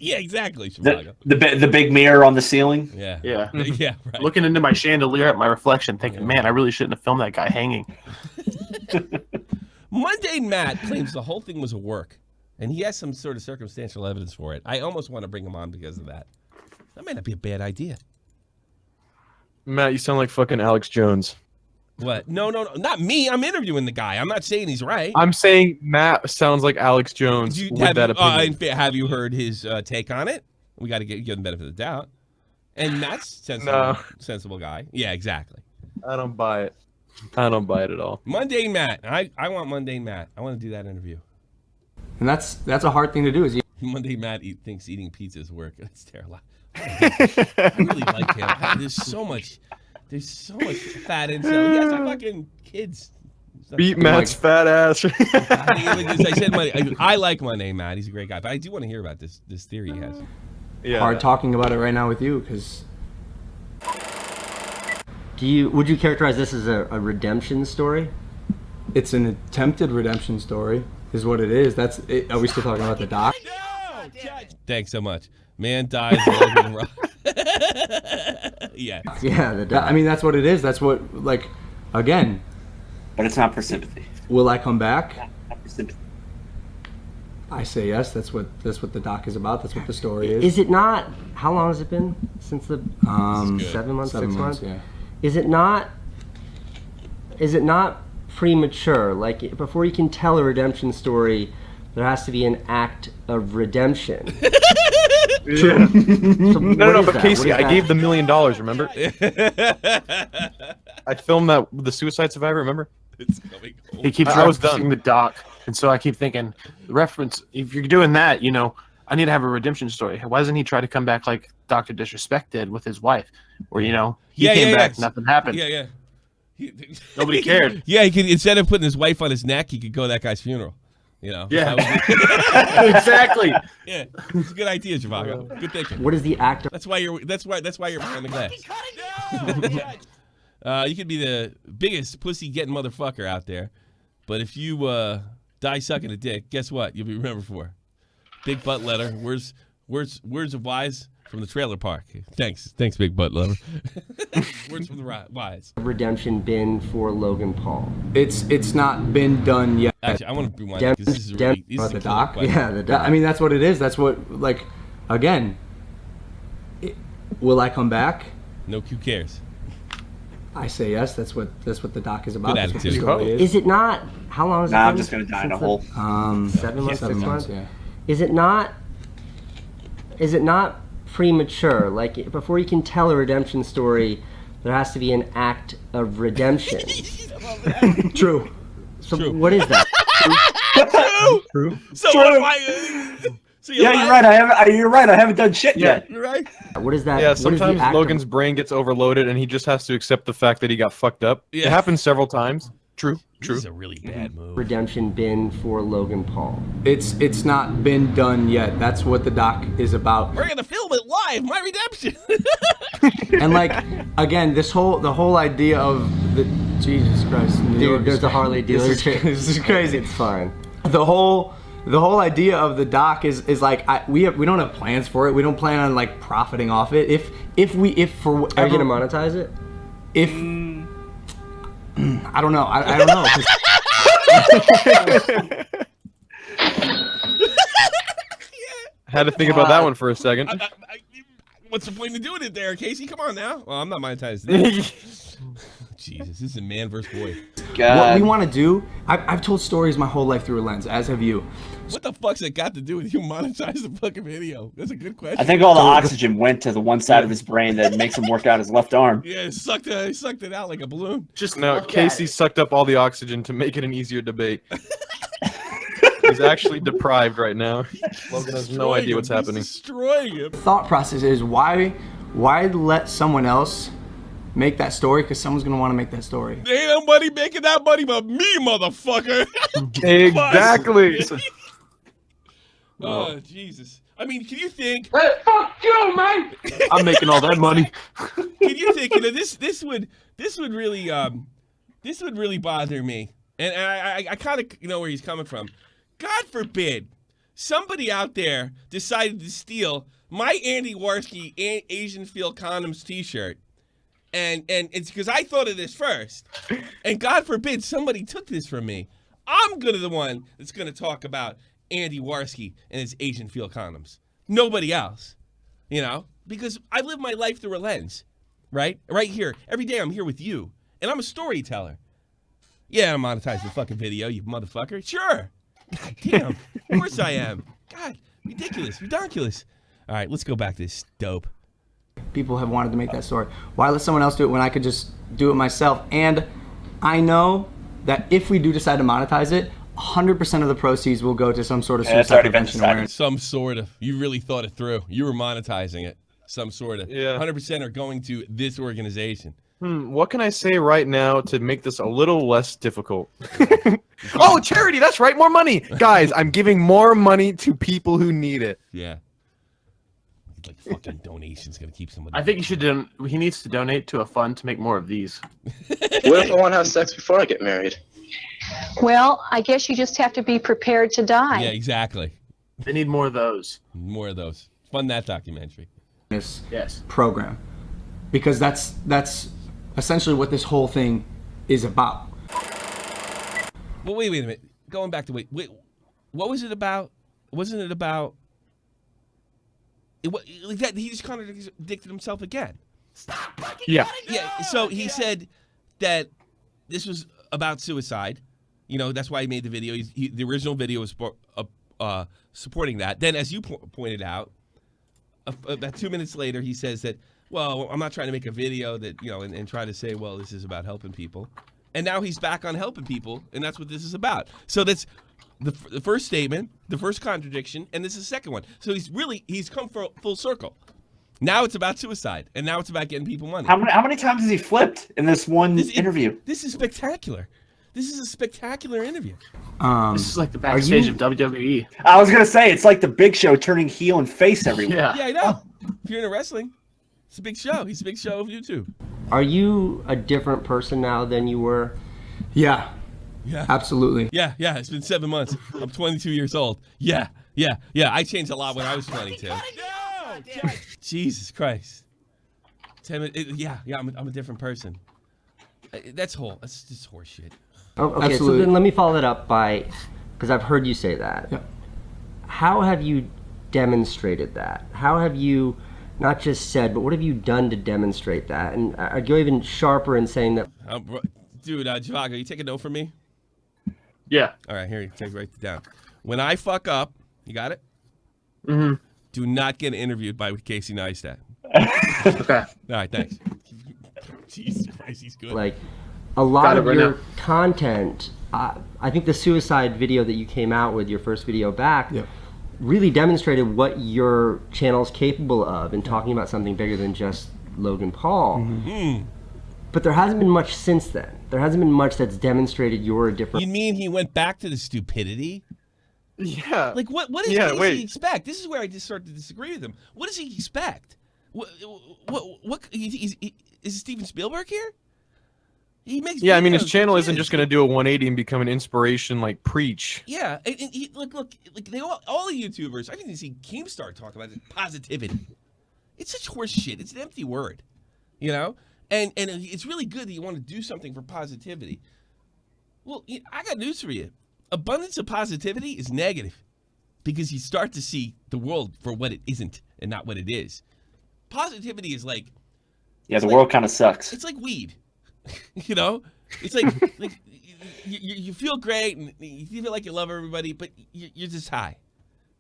[SPEAKER 4] Yeah, exactly.
[SPEAKER 5] The big mirror on the ceiling.
[SPEAKER 4] Yeah.
[SPEAKER 6] Yeah.
[SPEAKER 4] Yeah. Right.
[SPEAKER 6] Looking into my chandelier at my reflection, thinking, man, I really shouldn't have filmed that guy hanging.
[SPEAKER 4] Mundane Matt claims the whole thing was a work, and he has some sort of circumstantial evidence for it. I almost want to bring him on because of that. That may not be a bad idea.
[SPEAKER 2] Matt, you sound like fucking Alex Jones.
[SPEAKER 4] What? No, not me. I'm interviewing the guy. I'm not saying he's right.
[SPEAKER 2] I'm saying Matt sounds like Alex Jones with that opinion.
[SPEAKER 4] Have you heard his take on it? We got to give him the benefit of the doubt. And Matt's sensible guy. Yeah, exactly.
[SPEAKER 2] I don't buy it. I don't buy it at all.
[SPEAKER 4] Mundane Matt. I want Mundane Matt. I want to do that interview.
[SPEAKER 7] And that's a hard thing to do.
[SPEAKER 4] Mundane Matt thinks eating pizza is work. That's terrible. I really like him. There's so much fat incel. He has fucking kids.
[SPEAKER 2] Beat Matt's fat ass.
[SPEAKER 4] I like Mundane Matt. He's a great guy. But I do want to hear about this theory he has.
[SPEAKER 7] Yeah. Hard talking about it right now with you, because.
[SPEAKER 9] Would you characterize this as a redemption story?
[SPEAKER 7] It's an attempted redemption story, is what it is. Are we still talking about the doc?
[SPEAKER 4] Thanks so much. Man dies. Yeah.
[SPEAKER 7] Yeah. I mean, that's what it is. That's what, again.
[SPEAKER 5] But it's not for sympathy.
[SPEAKER 7] Will I come back?
[SPEAKER 5] Not for sympathy.
[SPEAKER 7] I say yes. That's what the doc is about. That's what the story is.
[SPEAKER 9] Is it not? How long has it been since the 7 months, 6 months?
[SPEAKER 7] Yeah.
[SPEAKER 9] Is it not premature? Like, before you can tell a redemption story, there has to be an act of redemption.
[SPEAKER 2] Yeah. No, but Casey, I gave the $1 million, remember? I filmed that with the Suicide Survivor, remember?
[SPEAKER 4] It's coming home.
[SPEAKER 6] He keeps referencing the doc, and so I keep thinking, reference, if you're doing that, I need to have a redemption story. Why doesn't he try to come back like Dr. Disrespect did with his wife? Where, he came back, nothing happened.
[SPEAKER 4] Yeah.
[SPEAKER 6] Nobody cared.
[SPEAKER 4] Yeah, he could, instead of putting his wife on his neck, he could go to that guy's funeral. Yeah.
[SPEAKER 6] Exactly.
[SPEAKER 4] Yeah. It's a good idea, Zhivago. Good thinking.
[SPEAKER 9] What is the act of...
[SPEAKER 4] That's why you're behind the glass. You could be the biggest pussy getting motherfucker out there, but if you die sucking a dick, guess what? You'll be remembered for big butt letter. Words of wise from the trailer park. Thanks, big butt lover. Words from the wise.
[SPEAKER 9] Redemption been for Logan Paul?
[SPEAKER 7] It's not been done yet.
[SPEAKER 4] Actually, I want to rewind because this is really
[SPEAKER 7] the doc. Yeah, the doc. I mean, that's what it is. That's what, like, again. Will I come back?
[SPEAKER 4] No, who cares?
[SPEAKER 7] I say yes. That's what the doc is about.
[SPEAKER 4] Good
[SPEAKER 7] That's what the
[SPEAKER 4] attitude.
[SPEAKER 7] story
[SPEAKER 9] Is it not? How long is it?
[SPEAKER 5] I'm just gonna die in a hole.
[SPEAKER 9] 7 months. 6 months.
[SPEAKER 7] Yeah.
[SPEAKER 9] Is it not? Is it not premature? Like, before you can tell a redemption story, there has to be an act of redemption.
[SPEAKER 7] True.
[SPEAKER 9] So
[SPEAKER 4] True.
[SPEAKER 9] what is that?
[SPEAKER 7] True.
[SPEAKER 4] So what? So
[SPEAKER 5] You're right. You're right. I haven't done shit yet.
[SPEAKER 4] You're right.
[SPEAKER 9] What is that?
[SPEAKER 2] Yeah,
[SPEAKER 9] what is the
[SPEAKER 2] sometimes
[SPEAKER 9] act
[SPEAKER 2] Logan's brain gets overloaded and he just has to accept the fact that he got fucked up.
[SPEAKER 4] Yeah.
[SPEAKER 2] It happens several times. True.
[SPEAKER 4] This is a really bad move.
[SPEAKER 9] redemption been for Logan Paul?
[SPEAKER 7] It's not been done yet. That's what the doc is about.
[SPEAKER 4] We're gonna film it live. My redemption.
[SPEAKER 7] And like, again, the whole idea of the Jesus Christ, New
[SPEAKER 9] Dude,
[SPEAKER 7] York
[SPEAKER 9] there's
[SPEAKER 7] is-
[SPEAKER 9] a Harley dealership.
[SPEAKER 7] This is crazy.
[SPEAKER 9] It's fine.
[SPEAKER 7] The whole idea of the doc is like we don't have plans for it. We don't plan on like profiting off it. If for whatever,
[SPEAKER 9] Are you gonna monetize it?
[SPEAKER 7] if I don't know. I don't know. 'cause-
[SPEAKER 2] Had to think about that one for a second.
[SPEAKER 4] What's the point of doing it there, Casey? Come on now. Well, I'm not monetizing it. Jesus, this is a man versus boy.
[SPEAKER 7] What we want to do, I've told stories my whole life through a lens, as have you.
[SPEAKER 4] What the fuck's that got to do with you monetize the fucking video? That's a good question.
[SPEAKER 5] I think all the oxygen went to the one side of his brain that makes him work out his left arm.
[SPEAKER 4] Yeah, he sucked it out like a balloon.
[SPEAKER 2] Just no, Casey sucked up all the oxygen to make it an easier debate. He's actually deprived right now. Logan has no idea what's happening.
[SPEAKER 4] He's destroying him.
[SPEAKER 7] Thought process is why let someone else make that story? Because someone's gonna want to make that story.
[SPEAKER 4] There ain't nobody making that money but me, motherfucker.
[SPEAKER 2] Exactly.
[SPEAKER 4] Oh, Jesus. I mean, can you think?
[SPEAKER 6] Fuck you, man! I'm making all that money.
[SPEAKER 4] Can you think? You know, this would really bother me, and I kind of know where he's coming from. God forbid somebody out there decided to steal my Andy Warski Asian Feel Condoms T-shirt, and it's because I thought of this first, and God forbid somebody took this from me. I'm gonna the one that's gonna talk about Andy Warski and his Asian Feel Condoms. Nobody else, you know, because I live my life through a lens, right? Right here, every day I'm here with you, and I'm a storyteller. Yeah, I'm monetizing the fucking video, you motherfucker. Sure. God damn. Of course I am. God, ridiculous, ridiculous. All right, let's go back to this dope.
[SPEAKER 7] People have wanted to make that story. Why let someone else do it when I could just do it myself? And I know that if we do decide to monetize it, 100% of the proceeds will go to some sort of suicide prevention awareness.
[SPEAKER 4] Some sort of. You really thought it through. You were monetizing it. Some sort of.
[SPEAKER 2] Yeah.
[SPEAKER 4] 100% are going to this organization.
[SPEAKER 2] What can I say right now to make this a little less difficult? Oh, charity! That's right, more money, guys. I'm giving more money to people who need it.
[SPEAKER 4] Yeah. Like fucking donations gonna keep somebody.
[SPEAKER 6] I think he needs to donate to a fund to make more of these.
[SPEAKER 1] What if I want to have sex before I get married?
[SPEAKER 10] Well, I guess you just have to be prepared to die.
[SPEAKER 4] Yeah, exactly.
[SPEAKER 6] They need more of those.
[SPEAKER 4] More of those. Fund that documentary.
[SPEAKER 6] Yes.
[SPEAKER 7] Program, because that's essentially what this whole thing is about.
[SPEAKER 4] Well, wait a minute. Going back to wait. What was it about? Wasn't it about? Like that, he just contradicted himself again.
[SPEAKER 2] Yeah.
[SPEAKER 4] Yeah. So he said that this was about suicide. You know, that's why he made the video. The original video was supporting that. Then, as you pointed out, about 2 minutes later, he says that, well, I'm not trying to make a video that, you know, and try to say, well, this is about helping people. And now he's back on helping people, and that's what this is about. So that's the first statement, the first contradiction, and this is the second one. So he's come full circle. Now it's about suicide, and now it's about getting people money.
[SPEAKER 5] How many times has he flipped in this one interview?
[SPEAKER 4] This is spectacular. This is a spectacular interview.
[SPEAKER 6] This is like the backstage of WWE.
[SPEAKER 5] I was gonna say it's like the Big Show turning heel and face everywhere.
[SPEAKER 4] Yeah, I know. If you're into wrestling, it's a big show. He's a big show of YouTube.
[SPEAKER 9] Are you a different person now than you were?
[SPEAKER 7] Yeah.
[SPEAKER 4] Yeah.
[SPEAKER 7] Absolutely.
[SPEAKER 4] Yeah, it's been 7 months. I'm 22 years old. Yeah. I changed a lot when I was 22. Jesus Christ. I'm a different person. That's just horse shit.
[SPEAKER 9] Okay,
[SPEAKER 7] Absolutely.
[SPEAKER 9] so then let me follow that up by, because I've heard you say that.
[SPEAKER 7] Yeah.
[SPEAKER 9] How have you demonstrated that? How have you not just said, but what have you done to demonstrate that? And are you even sharper in saying that?
[SPEAKER 4] Dude, Javago, you take a note from me?
[SPEAKER 6] Yeah.
[SPEAKER 4] All right, here, write it down. When I fuck up, you got it?
[SPEAKER 6] Mm-hmm.
[SPEAKER 4] Do not get interviewed by Casey Neistat.
[SPEAKER 6] Okay.
[SPEAKER 4] All right, thanks. Jesus Christ, he's good.
[SPEAKER 9] Like, a lot of your content, I think the suicide video that you came out with, your first video back, really demonstrated what your channel's capable of in talking about something bigger than just Logan Paul.
[SPEAKER 4] Mm-hmm.
[SPEAKER 9] But there hasn't been much since then. There hasn't been much that's demonstrated you're a different...
[SPEAKER 4] You mean he went back to the stupidity?
[SPEAKER 2] Yeah.
[SPEAKER 4] Like, what does he expect? This is where I just start to disagree with him. What does he expect? What is Steven Spielberg here? He makes
[SPEAKER 2] I mean, his channel isn't just going to do a 180 and become an inspiration, like, preach.
[SPEAKER 4] Yeah, and he, look, they all the YouTubers, I didn't see Keemstar talk about it, positivity. It's such horse shit. It's an empty word, you know? And it's really good that you want to do something for positivity. Well, I got news for you. Abundance of positivity is negative because you start to see the world for what it isn't and not what it is. Positivity is like...
[SPEAKER 5] Yeah, the world kind of sucks.
[SPEAKER 4] It's like weed. You know? It's like you feel great and you feel like you love everybody, but you're just high.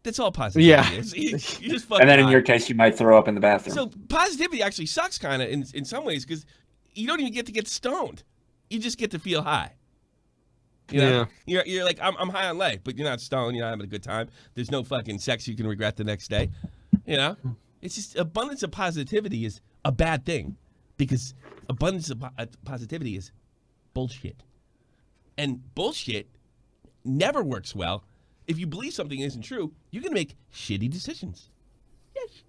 [SPEAKER 4] That's all positivity is. You're just fucking
[SPEAKER 5] and then in
[SPEAKER 4] high.
[SPEAKER 5] your case, you might throw up in the bathroom.
[SPEAKER 4] So positivity actually sucks kind of in some ways because you don't even get to get stoned. You just get to feel high. You know? You're like, I'm high on life, but you're not stoned. You're not having a good time. There's no fucking sex you can regret the next day. You know? It's just abundance of positivity is a bad thing because abundance of positivity is bullshit. And bullshit never works well. If you believe something isn't true, you can make shitty decisions. Yes.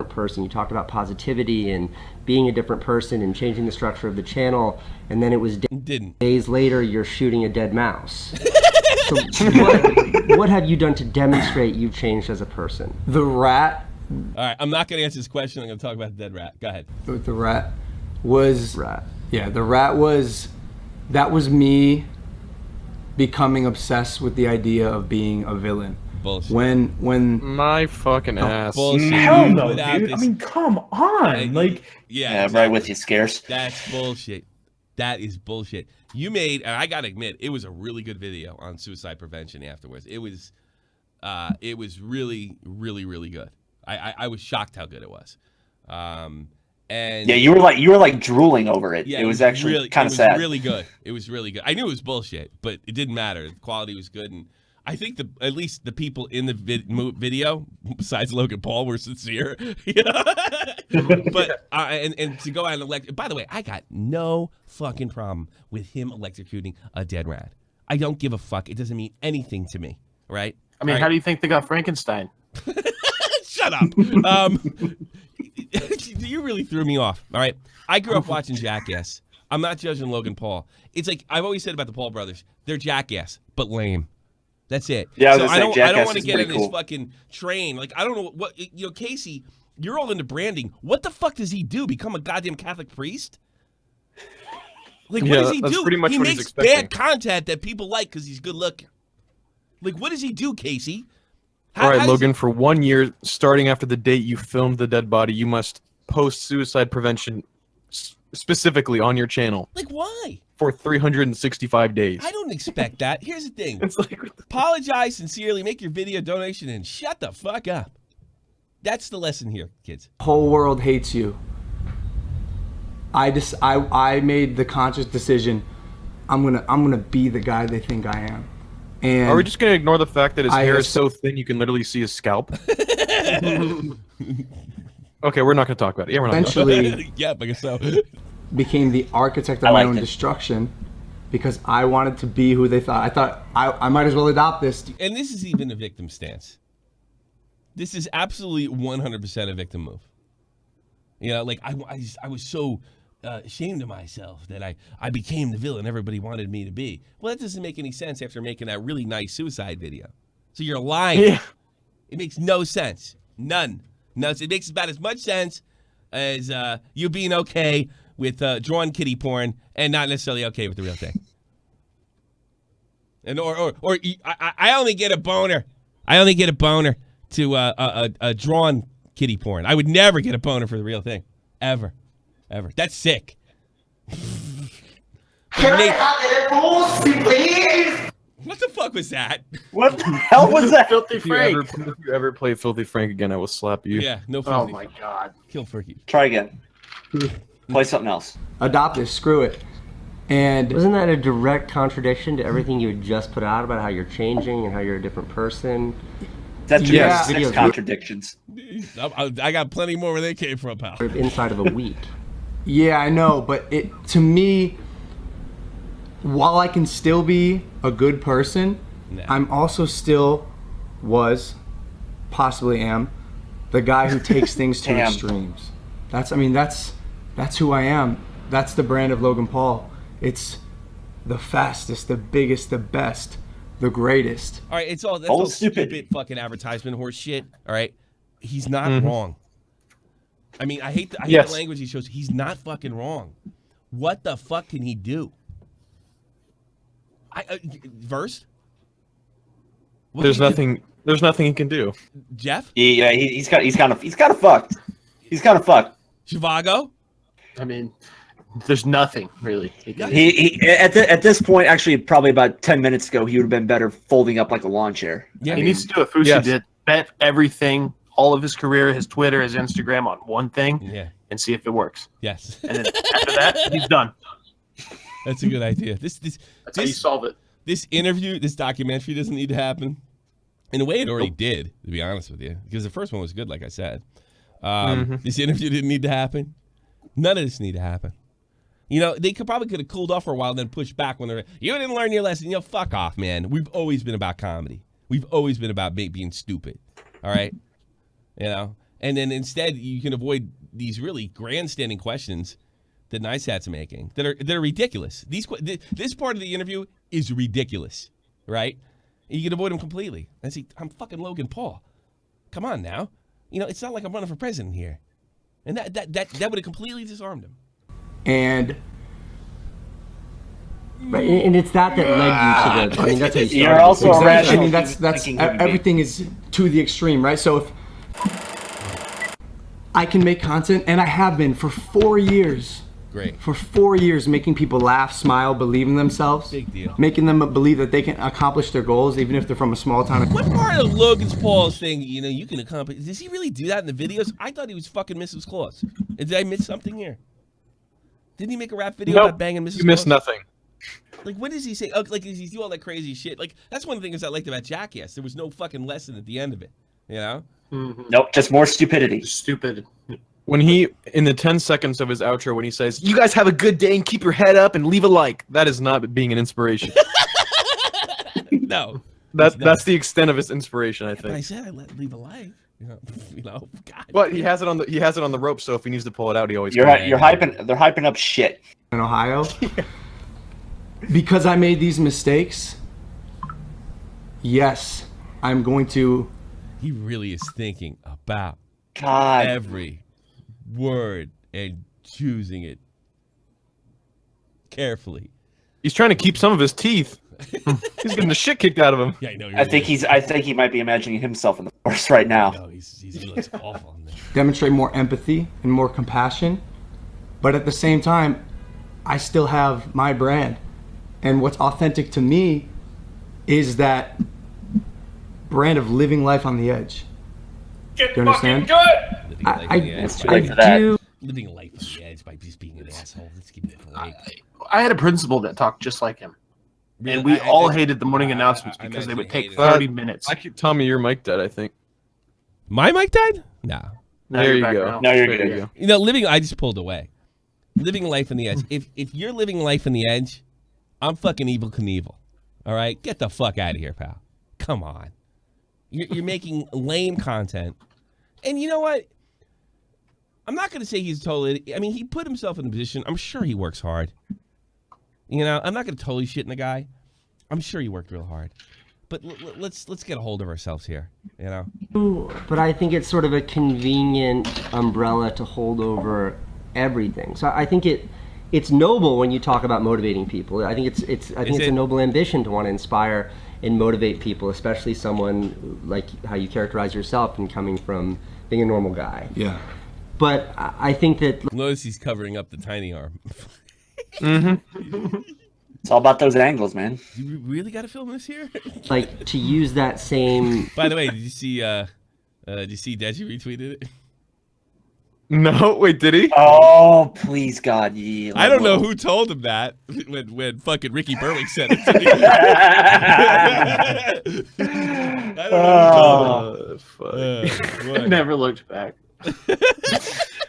[SPEAKER 9] Person, you talked about positivity and being a different person and changing the structure of the channel, and then it was days later you're shooting a dead mouse. So what have you done to demonstrate you've changed as a person?
[SPEAKER 7] The rat.
[SPEAKER 4] All right, I'm not going to answer this question. I'm going to talk about the dead rat. Go ahead.
[SPEAKER 7] The rat was...
[SPEAKER 9] Rat.
[SPEAKER 7] Yeah, the rat was... That was me becoming obsessed with the idea of being a villain.
[SPEAKER 4] Bullshit.
[SPEAKER 7] When
[SPEAKER 2] my fucking ass.
[SPEAKER 4] Bullshit.
[SPEAKER 6] Hell no, dude. I mean, come on. Like,
[SPEAKER 5] yeah, exactly. Right with you, Scarce.
[SPEAKER 4] That's bullshit. That is bullshit. You made, and I gotta admit, it was a really good video on suicide prevention afterwards. It was really, really, really good. I was shocked how good it was. And
[SPEAKER 5] yeah, you were like drooling over it. Yeah, it was actually
[SPEAKER 4] really,
[SPEAKER 5] kind of sad.
[SPEAKER 4] It was really good. It was really good. I knew it was bullshit, but it didn't matter. The quality was good, and I think at least the people in the video, besides Logan Paul, were sincere. You know? But and to go out and elect. By the way, I got no fucking problem with him electrocuting a dead rat. I don't give a fuck. It doesn't mean anything to me, right?
[SPEAKER 6] I mean, how do you think they got Frankenstein?
[SPEAKER 4] Shut up. You really threw me off. All right. I grew up watching Jackass. I'm not judging Logan Paul. It's like I've always said about the Paul brothers. They're Jackass, but lame. That's it.
[SPEAKER 5] Yeah,
[SPEAKER 4] so I don't want to get in
[SPEAKER 5] cool.
[SPEAKER 4] this fucking train. Like, I don't know what, Casey, you're all into branding. What the fuck does he do? Become a goddamn Catholic priest? Like, what does he do?
[SPEAKER 2] Pretty much
[SPEAKER 4] he
[SPEAKER 2] what
[SPEAKER 4] makes
[SPEAKER 2] he's expecting.
[SPEAKER 4] bad content that people like because he's good looking. Like, what does he do, Casey?
[SPEAKER 2] All right, Logan, for 1 year, starting after the date you filmed the dead body, you must post suicide prevention specifically on your channel.
[SPEAKER 4] Like, why?
[SPEAKER 2] For 365 days.
[SPEAKER 4] I don't expect that. Here's the thing.
[SPEAKER 2] It's like,
[SPEAKER 4] apologize sincerely, make your video donation, and shut the fuck up. That's the lesson here, kids.
[SPEAKER 7] The whole world hates you. I made the conscious decision. I'm gonna be the guy they think I am. And
[SPEAKER 2] are we just gonna ignore the fact that his hair is so thin you can literally see his scalp? Okay, we're not gonna talk about it. Yeah, we're not.
[SPEAKER 7] Eventually,
[SPEAKER 4] yeah, I guess so.
[SPEAKER 7] Became the architect of my own destruction because I wanted to be who they thought. I thought I might as well adopt this.
[SPEAKER 4] And this is even a victim stance. This is absolutely 100% a victim move. You know, like I was so ashamed of myself that I became the villain everybody wanted me to be. Well, that doesn't make any sense after making that really nice suicide video. So you're lying.
[SPEAKER 2] Yeah.
[SPEAKER 4] It makes no sense. None. No, it makes about as much sense as you being okay with drawn kitty porn and not necessarily okay with the real thing. And or I only get a boner. I only get a boner to a drawn kitty porn. I would never get a boner for the real thing, ever. That's sick.
[SPEAKER 11] Can I have it, please?
[SPEAKER 4] What the fuck was that?
[SPEAKER 5] What the hell was that?
[SPEAKER 2] Filthy Frank. If you ever play Filthy Frank again, I will slap you.
[SPEAKER 4] Yeah, no.
[SPEAKER 6] Oh my god.
[SPEAKER 4] Kill Fergie.
[SPEAKER 5] Try again. Play something else.
[SPEAKER 7] Adopt this. Screw it. And
[SPEAKER 9] Wasn't that a direct contradiction to everything you had just put out about how you're changing and how you're a different person?
[SPEAKER 5] That's just
[SPEAKER 7] Yeah.
[SPEAKER 5] 6 contradictions.
[SPEAKER 4] I got plenty more where they came from, pal.
[SPEAKER 9] Inside of a week.
[SPEAKER 7] yeah, I know, but it to me, while I can still be a good person, I'm also still possibly am, the guy who takes things to extremes. That's who I am. That's the brand of Logan Paul. It's the fastest, the biggest, the best, the greatest.
[SPEAKER 4] All right, that's all stupid fucking advertisement horse shit. All right, he's not wrong. I mean, I hate the language he shows. He's not fucking wrong. What the fuck can he do? Verst?
[SPEAKER 2] There's nothing he can do.
[SPEAKER 4] Jeff?
[SPEAKER 5] Yeah, he's kind of fucked. He's kind of fucked.
[SPEAKER 4] Zhivago?
[SPEAKER 6] I mean, there's nothing really.
[SPEAKER 5] He at this point, actually, probably about 10 minutes ago, he would have been better folding up like a lawn chair.
[SPEAKER 6] Yeah, he needs to do what Fousey did. Bet everything, all of his career, his Twitter, his Instagram on one thing, and see if it works.
[SPEAKER 4] Yes.
[SPEAKER 6] And then after that, he's done.
[SPEAKER 4] That's a good idea. That's
[SPEAKER 6] how you solve it.
[SPEAKER 4] This interview, this documentary doesn't need to happen. In a way, it already did, to be honest with you, because the first one was good, like I said. This interview didn't need to happen. None of this need to happen. You know, they probably could have cooled off for a while and then pushed back when they're, you didn't learn your lesson. You know, fuck off, man. We've always been about comedy. We've always been about being stupid. All right? You know? And then instead, you can avoid these really grandstanding questions that Nice Hat's making that are ridiculous. This part of the interview is ridiculous, right? You can avoid them completely. And see, I'm fucking Logan Paul. Come on now. You know, it's not like I'm running for president here. And that would have completely disarmed him.
[SPEAKER 7] And
[SPEAKER 9] and it's that led you to the. I mean, that's how you started.
[SPEAKER 5] You're also a rational.
[SPEAKER 7] I mean, that's everything is to the extreme, right? So if I can make content, and I have been for 4 years.
[SPEAKER 4] Great.
[SPEAKER 7] For 4 years, making people laugh, smile, believe in themselves.
[SPEAKER 4] Big deal.
[SPEAKER 7] Making them believe that they can accomplish their goals, even if they're from a small town.
[SPEAKER 4] What part of Logan Paul's thing, you know, you can accomplish? Does he really do that in the videos? I thought he was fucking Mrs. Claus. Did I miss something here? Didn't he make a rap video about banging Mrs. Claus?
[SPEAKER 2] You missed nothing.
[SPEAKER 4] Like, what does he say? Oh, like, does he do all that crazy shit? Like, that's one of the things I liked about Jackass. There was no fucking lesson at the end of it, you know?
[SPEAKER 5] Nope, just more stupidity.
[SPEAKER 6] Stupid.
[SPEAKER 2] When he, in the 10 seconds of his outro, when he says, "You guys have a good day and keep your head up and leave a like," that is not being an inspiration.
[SPEAKER 4] No.
[SPEAKER 2] That's the extent of his inspiration, I think.
[SPEAKER 4] But I said I leave a like. You know, God.
[SPEAKER 2] But he has it on the rope, so if he needs to pull it out, he always.
[SPEAKER 5] You're hyping. They're hyping up shit.
[SPEAKER 7] In Ohio, because I made these mistakes. Yes, I'm going to.
[SPEAKER 4] He really is thinking about
[SPEAKER 5] God
[SPEAKER 4] every word and choosing it carefully.
[SPEAKER 2] He's trying to keep some of his teeth. He's getting the shit kicked out of him.
[SPEAKER 4] Yeah, I know.
[SPEAKER 5] I think he might be imagining himself in the forest right now.
[SPEAKER 4] No, he looks awful in there.
[SPEAKER 7] Demonstrate more empathy and more compassion, but at the same time, I still have my brand, and what's authentic to me is that brand of living life on the edge. Do you understand? I do.
[SPEAKER 4] Living life on the edge by just being an asshole. Let's keep it away.
[SPEAKER 6] I had a principal that talked just like him. And we all hated the morning announcements because they would take 30 minutes.
[SPEAKER 2] Tommy, your mic died, I think.
[SPEAKER 4] My mic died? No.
[SPEAKER 2] There you go.
[SPEAKER 5] No, you're good.
[SPEAKER 4] You know, I just pulled away. Living life on the edge. If you're living life on the edge, I'm fucking Evel Knievel. All right? Get the fuck out of here, pal. Come on. You're making lame content. And you know what? I'm not going to say he's totally. I mean, he put himself in a position. I'm sure he works hard. You know, I'm not going to totally shit in the guy. I'm sure he worked real hard. But let's get a hold of ourselves here, you know?
[SPEAKER 9] But I think it's sort of a convenient umbrella to hold over everything. So I think it's noble when you talk about motivating people. I think it's a noble ambition to want to inspire and motivate people, especially someone like how you characterize yourself and coming from being a normal guy.
[SPEAKER 7] Yeah.
[SPEAKER 9] But I think that...
[SPEAKER 4] Notice he's covering up the tiny arm.
[SPEAKER 5] It's all about those angles, man.
[SPEAKER 4] You really got to film this here?
[SPEAKER 9] Like, to use that same...
[SPEAKER 4] By the way, did you see Deji retweeted it?
[SPEAKER 2] No, wait, did he?
[SPEAKER 5] Oh, please, God. Yeah,
[SPEAKER 4] I don't know who told him that when fucking Ricky Berwick said it to me. I don't know who told him.
[SPEAKER 6] Never looked back.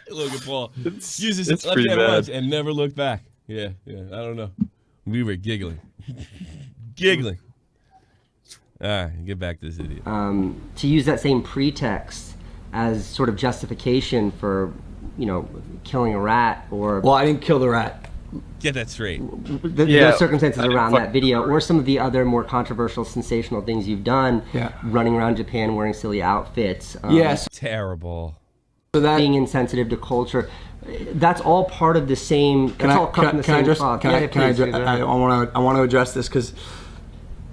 [SPEAKER 4] Logan Paul uses his left hand once and never looked back. Yeah, I don't know. We were giggling. Giggling. All right, get back to this idiot.
[SPEAKER 9] To use that same pretext as sort of justification for, you know, killing a rat or...
[SPEAKER 7] Well, I didn't kill the rat.
[SPEAKER 4] Get that straight.
[SPEAKER 9] Those circumstances around that video, or some of the other more controversial, sensational things you've done, running around Japan wearing silly outfits.
[SPEAKER 7] Yes.
[SPEAKER 4] Terrible.
[SPEAKER 7] So that,
[SPEAKER 9] being insensitive to culture. That's all part of the same. I want
[SPEAKER 7] to address this because.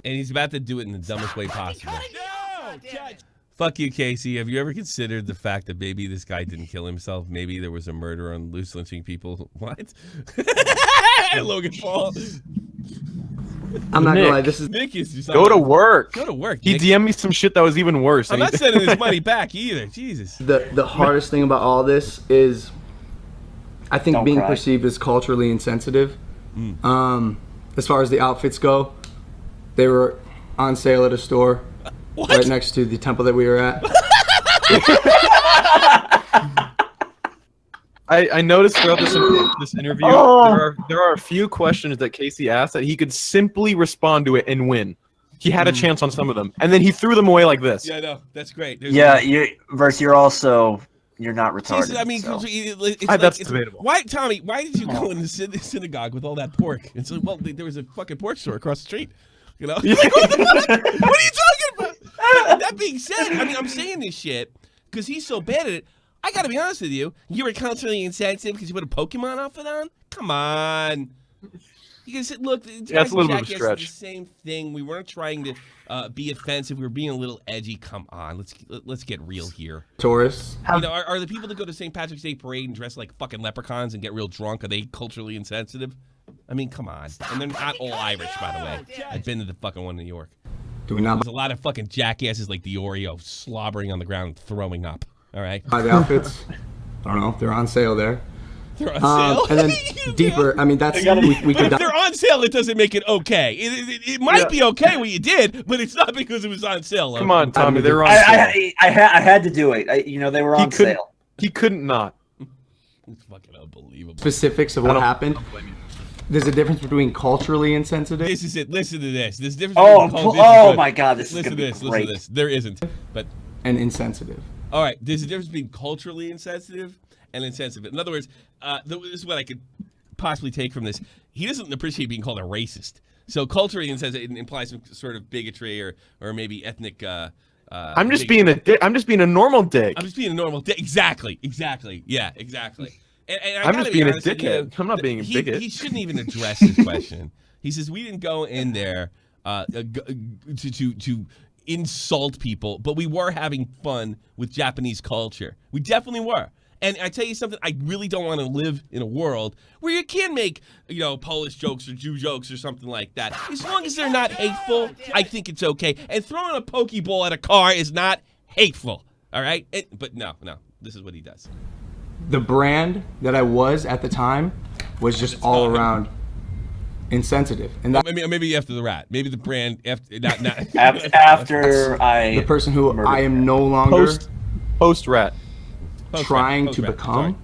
[SPEAKER 4] And he's about to do it in the dumbest way possible. Fuck you, Casey. Have you ever considered the fact that maybe this guy didn't kill himself? Maybe there was a murder on loose lynching people. What? Logan Paul.
[SPEAKER 7] I'm not gonna lie. This is
[SPEAKER 4] Nick is just
[SPEAKER 2] go to work.
[SPEAKER 4] Go to work.
[SPEAKER 2] He DM'd me some shit that was even worse.
[SPEAKER 4] I'm not sending his money back either. Jesus.
[SPEAKER 7] The hardest thing about all this is, I think being perceived as culturally insensitive. As far as the outfits go, they were on sale at a store right next to the temple that we were at.
[SPEAKER 2] I noticed throughout this interview, there are a few questions that Casey asked that he could simply respond to it and win. He had a chance on some of them, and then he threw them away like this.
[SPEAKER 4] Yeah, no, that's great.
[SPEAKER 5] Versts, you're not retarded.
[SPEAKER 4] Jesus, I mean, it's
[SPEAKER 2] that's debatable.
[SPEAKER 4] Why, Tommy? Why did you go in the synagogue with all that pork? And so, well, there was a fucking pork store across the street. You know, like, what are you talking about? But that being said, I mean, I'm saying this shit because he's so bad at it. I gotta be honest with you. You were culturally insensitive because you put a Pokemon outfit on. Come on. You can say, look,
[SPEAKER 2] that's a little bit of a stretch.
[SPEAKER 4] The same thing. We weren't trying to be offensive. We were being a little edgy. Come on, let's get real here.
[SPEAKER 7] Tourists.
[SPEAKER 4] You know, are the people that go to St. Patrick's Day parade and dress like fucking leprechauns and get real drunk, are they culturally insensitive? I mean, come on. And they're not all Irish, by the way. I've been to the fucking one in New York.
[SPEAKER 7] Do we not?
[SPEAKER 4] There's a lot of fucking jackasses like the Oreo slobbering on the ground, throwing up. All right.
[SPEAKER 7] Buy the outfits. I don't know. They're on sale there.
[SPEAKER 4] They're on sale.
[SPEAKER 7] And then deeper. I mean, that's we could.
[SPEAKER 4] If they're on sale, it doesn't make it okay. It might be okay what you did, but it's not because it was on sale.
[SPEAKER 2] Come on, Tommy. They're on sale.
[SPEAKER 5] I had to do it. They were on sale.
[SPEAKER 2] He couldn't not.
[SPEAKER 4] It's fucking unbelievable.
[SPEAKER 7] Specifics of what happened. There's a difference between culturally insensitive.
[SPEAKER 4] This is it. Listen to this. This difference.
[SPEAKER 5] Oh my God! This is gonna be great.
[SPEAKER 4] Listen to this. There isn't, but
[SPEAKER 7] and insensitive.
[SPEAKER 4] All right, there's a difference between culturally insensitive and insensitive. In other words, this is what I could possibly take from this. He doesn't appreciate being called a racist. So culturally insensitive implies some sort of bigotry or maybe ethnic.
[SPEAKER 2] I'm just being a dick. I'm just being a normal dick.
[SPEAKER 4] I'm just being a normal dick. Exactly. Yeah, exactly. And
[SPEAKER 2] I'm just being a dickhead. I'm not being a bigot.
[SPEAKER 4] He shouldn't even address this question. He says we didn't go in there to insult people, but we were having fun with Japanese culture. We definitely were. And I tell you something, I really don't want to live in a world where you can make, Polish jokes or Jew jokes or something like that. As long as they're not hateful, I think it's okay. And throwing a Pokeball at a car is not hateful, all right? But no, this is what he does.
[SPEAKER 7] The brand that I was at the time was just all around insensitive, and that
[SPEAKER 4] maybe after the rat, maybe the brand after
[SPEAKER 7] the person who I am no longer
[SPEAKER 2] post rat
[SPEAKER 7] trying to become,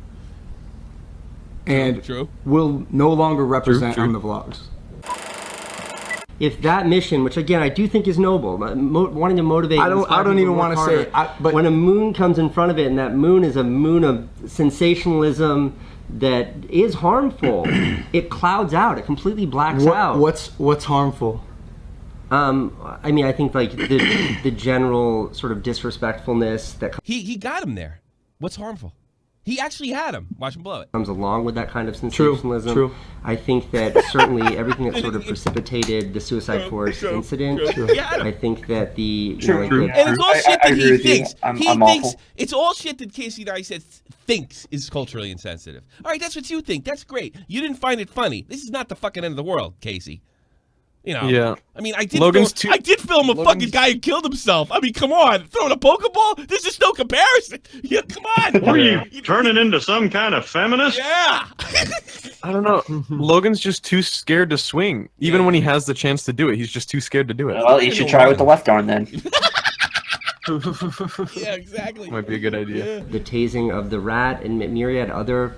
[SPEAKER 7] and will no longer represent on the vlogs.
[SPEAKER 9] if that mission, which again I do think is noble, wanting to motivate.
[SPEAKER 7] I don't even want to say. But
[SPEAKER 9] when a moon comes in front of it, and that moon is a moon of sensationalism that is harmful, it clouds out. It completely blacks out.
[SPEAKER 7] What's harmful?
[SPEAKER 9] I mean, I think like the general sort of disrespectfulness that
[SPEAKER 4] he got him there. What's harmful? He actually had him. Watch him blow it.
[SPEAKER 9] Comes along with that kind of sensationalism.
[SPEAKER 7] True.
[SPEAKER 9] I think that certainly everything that sort of precipitated the Suicide Force incident. I think that the
[SPEAKER 4] and it's all shit that he thinks. He thinks it's all shit that Casey Neistat thinks is culturally insensitive. All right, that's what you think. That's great. You didn't find it funny. This is not the fucking end of the world, Casey. You know,
[SPEAKER 2] yeah.
[SPEAKER 4] I mean, I did film a fucking guy who killed himself. I mean, come on, throwing a Pokeball? There's just no comparison. Yeah, come on.
[SPEAKER 12] What are you turning into some kind of feminist?
[SPEAKER 4] Yeah.
[SPEAKER 2] I don't know. Logan's just too scared to swing. Even when he has the chance to do it, he's just too scared to do it.
[SPEAKER 5] Well, you should try with the left arm then.
[SPEAKER 4] Yeah, exactly.
[SPEAKER 2] Might be a good idea.
[SPEAKER 9] The tasing of the rat and myriad other,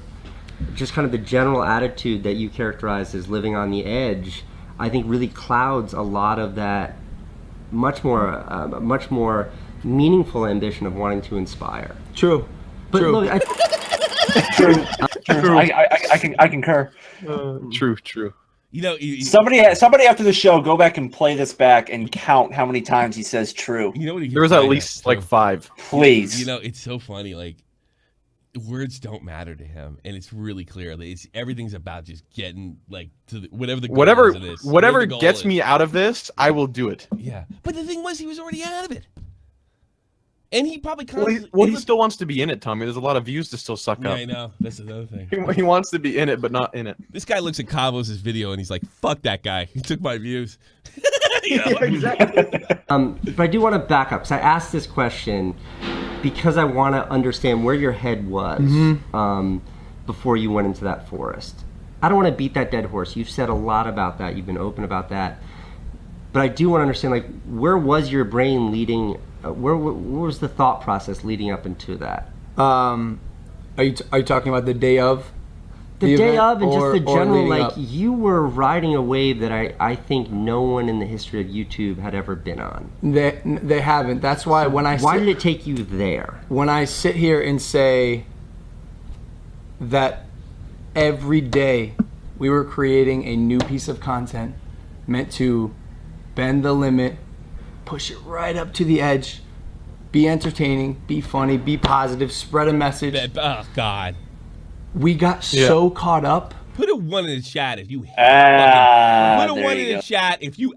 [SPEAKER 9] just kind of the general attitude that you characterize as living on the edge, I think really clouds a lot of that much more meaningful ambition of wanting to inspire.
[SPEAKER 7] True.
[SPEAKER 9] But
[SPEAKER 7] True.
[SPEAKER 9] look,
[SPEAKER 5] True. I concur.
[SPEAKER 2] True.
[SPEAKER 4] You know,
[SPEAKER 5] somebody after the show, go back and play this back and count how many times he says true.
[SPEAKER 4] You know what?
[SPEAKER 2] There was at least like 5.
[SPEAKER 5] Please.
[SPEAKER 4] You know, it's so funny. Like, words don't matter to him, and it's really clear. Everything's about just getting like to whatever the goal is of this.
[SPEAKER 2] Whatever gets me out of this, I will do it.
[SPEAKER 4] Yeah, but the thing was, he was already out of it, and he probably
[SPEAKER 2] he still wants to be in it, Tommy. There's a lot of views to still suck
[SPEAKER 4] yeah,
[SPEAKER 2] up.
[SPEAKER 4] I know. That's another thing.
[SPEAKER 2] He wants to be in it, but not in it.
[SPEAKER 4] This guy looks at Cabos' video and he's like, "Fuck that guy. He took my views."
[SPEAKER 2] You know? Yeah, exactly.
[SPEAKER 9] But I do want to back up because I asked this question because I want to understand where your head was before you went into that forest. I don't want to beat that dead horse. You've said a lot about that. You've been open about that. But I do want to understand, like, where was your brain leading? Where was the thought process leading up into that?
[SPEAKER 7] Are you talking about the day of?
[SPEAKER 9] The day
[SPEAKER 7] event,
[SPEAKER 9] of, and just the general, like,
[SPEAKER 7] up?
[SPEAKER 9] you were riding a wave that I think no one in the history of YouTube had ever been on.
[SPEAKER 7] They haven't. That's why
[SPEAKER 9] So
[SPEAKER 7] when I
[SPEAKER 9] why did it take you there?
[SPEAKER 7] When I sit here and say that every day we were creating a new piece of content meant to bend the limit, push it right up to the edge, be entertaining, be funny, be positive, spread a message.
[SPEAKER 4] Oh God.
[SPEAKER 7] We got so caught up.
[SPEAKER 4] Put a 1 in the chat if you hate put a 1 in the chat if you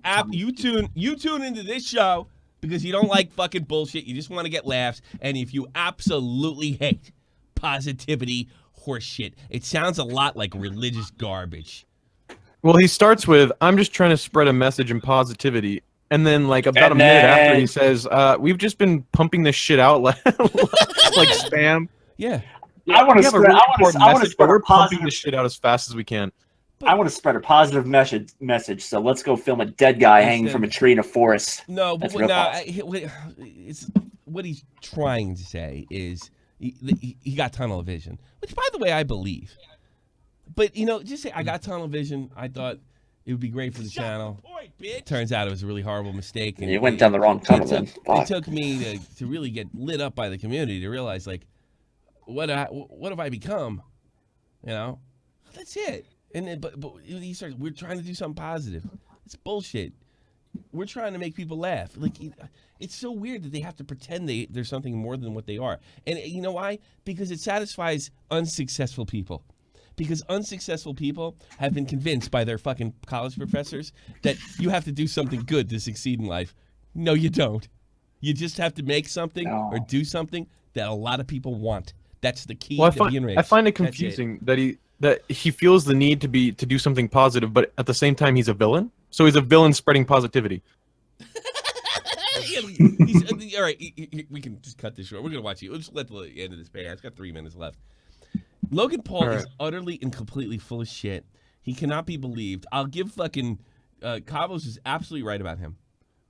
[SPEAKER 4] tune into this show because you don't like fucking bullshit. You just want to get laughs, and if you absolutely hate positivity horseshit. It sounds a lot like religious garbage.
[SPEAKER 2] Well, he starts with, "I'm just trying to spread a message and positivity." And then, like, about a minute after, he says, "We've just been pumping this shit out like spam."
[SPEAKER 4] Yeah.
[SPEAKER 5] I want to spread. I want to spread
[SPEAKER 2] we're
[SPEAKER 5] a positive.
[SPEAKER 2] pumping this shit out as fast as we can.
[SPEAKER 5] I want to spread a positive message. So let's go film a dead guy hanging from a tree in a forest.
[SPEAKER 4] No,
[SPEAKER 5] that's
[SPEAKER 4] but it's what he's trying to say is he got tunnel vision, which, by the way, I believe. But just say I got tunnel vision. I thought it would be great for the channel. Turns out it was a really horrible mistake. And
[SPEAKER 5] you went down the wrong tunnel.
[SPEAKER 4] It took me to really get lit up by the community to realize, like, what have I become? That's it. And then, but he starts. We're trying to do something positive. It's bullshit. We're trying to make people laugh. Like, it's so weird that they have to pretend they're something more than what they are. And you know why? Because it satisfies unsuccessful people. Because unsuccessful people have been convinced by their fucking college professors that you have to do something good to succeed in life. No, you don't. You just have to make something or do something that a lot of people want. That's the key to being rich.
[SPEAKER 2] I find it confusing that he feels the need to do something positive, but at the same time he's a villain. So he's a villain spreading positivity.
[SPEAKER 4] All right, we can just cut this short. We're gonna watch you. We'll just let the end of this pass. It's got 3 minutes left. Logan Paul is utterly and completely full of shit. He cannot be believed. I'll give fucking Cabos is absolutely right about him.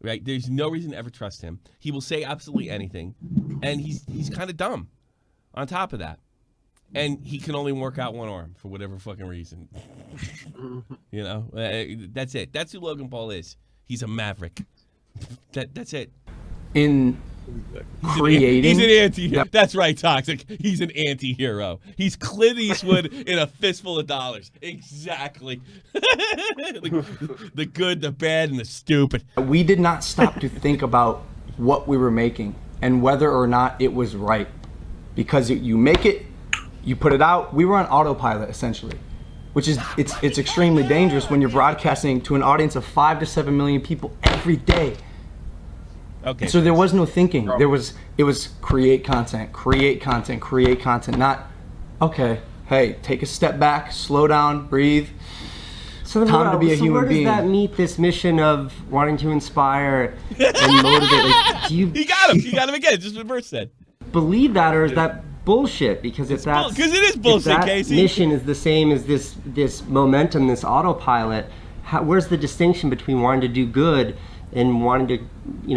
[SPEAKER 4] Right? There's no reason to ever trust him. He will say absolutely anything, and he's kind of dumb. On top of that, and he can only work out one arm for whatever fucking reason. You know, that's it. That's who Logan Paul is. He's a maverick. That's it.
[SPEAKER 7] In creating,
[SPEAKER 4] he's an anti-hero. That's right, Toxic. He's an anti-hero. He's Clint Eastwood in a fistful of dollars. Exactly. The good, the bad, and the stupid.
[SPEAKER 7] We did not stop to think about what we were making and whether or not it was right, because you make it, you put it out. We were on autopilot essentially, which is it's extremely dangerous when you're broadcasting to an audience of 5 to 7 million people every day.
[SPEAKER 4] Okay.
[SPEAKER 7] So there was no thinking. It was create content, not okay, hey, take a step back, slow down, breathe.
[SPEAKER 9] So
[SPEAKER 7] time to be a human being.
[SPEAKER 9] Where does that meet this mission of wanting to inspire and motivate? Like, do you
[SPEAKER 4] He got him again, just what Versts said.
[SPEAKER 9] Believe that, or is that bullshit? Because if that's
[SPEAKER 4] because it is bullshit,
[SPEAKER 9] if that
[SPEAKER 4] Casey.
[SPEAKER 9] Mission is the same as this momentum, this autopilot. Where's the distinction between wanting to do good and wanting to,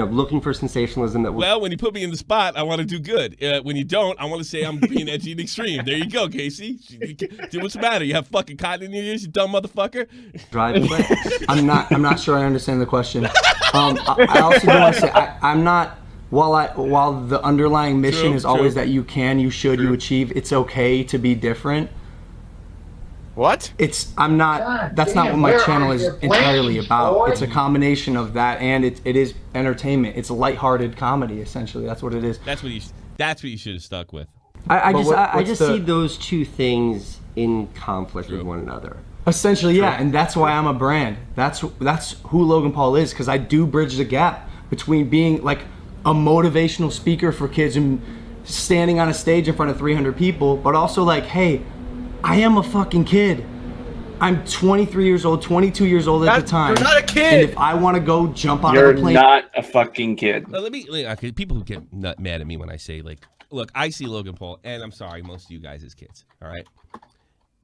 [SPEAKER 9] looking for sensationalism that will...
[SPEAKER 4] Well, when you put me in the spot, I want to do good. When you don't, I want to say I'm being edgy and extreme. There you go, Casey. What's the matter? You have fucking cotton in your ears, you dumb motherfucker?
[SPEAKER 7] Drive away. I'm not sure I understand the question. I also do want to say I'm not. While the underlying mission is always that you can, you should, you achieve. It's okay to be different.
[SPEAKER 2] What?
[SPEAKER 7] I'm not. That's not what my channel is entirely about. It's a combination of that, and it is entertainment. It's lighthearted comedy, essentially. That's what it is.
[SPEAKER 4] That's what you should have stuck with.
[SPEAKER 9] I just see those two things in conflict with one another.
[SPEAKER 7] Essentially, yeah, and that's why I'm a brand. That's who Logan Paul is, because I do bridge the gap between being like a motivational speaker for kids and standing on a stage in front of 300 people, but also like, hey, I am a fucking kid. I'm 23 years old, 22 years old at the time.
[SPEAKER 2] You're not a kid.
[SPEAKER 7] And if I want to go jump out
[SPEAKER 5] of
[SPEAKER 7] a plane,
[SPEAKER 5] you're not a fucking kid.
[SPEAKER 4] Let me. Okay, people who get mad at me when I say like, look, I see Logan Paul, and I'm sorry, most of you guys as kids. All right.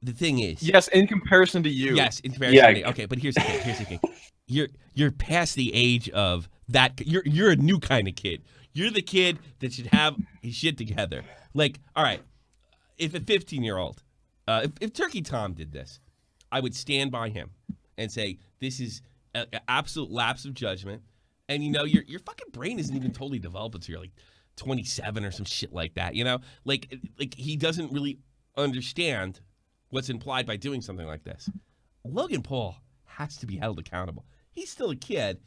[SPEAKER 4] The thing is,
[SPEAKER 2] yes, in comparison to you.
[SPEAKER 4] Yes, in comparison to me. Okay, but here's the thing. You're past the age of that. You're a new kind of kid. You're the kid that should have his shit together. Like, all right, if a 15-year-old. If Turkey Tom did this, I would stand by him and say, this is an absolute lapse of judgment. And, your fucking brain isn't even totally developed until you're like 27 or some shit like that, Like he doesn't really understand what's implied by doing something like this. Logan Paul has to be held accountable. He's still a kid.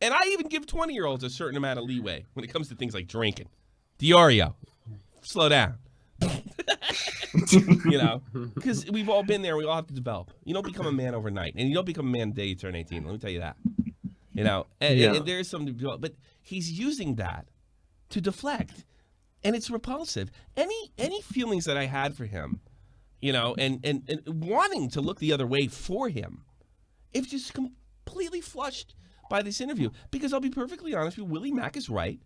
[SPEAKER 4] And I even give 20-year-olds a certain amount of leeway when it comes to things like drinking. Diorio, slow down. Because we've all been there. We all have to develop. You don't become a man overnight, and you don't become a man the day you turn 18. Let me tell you that. And there's something to develop, but he's using that to deflect, and it's repulsive. Any feelings that I had for him, and wanting to look the other way for him, it's just completely flushed by this interview. Because I'll be perfectly honest with you, Willie Mack is right.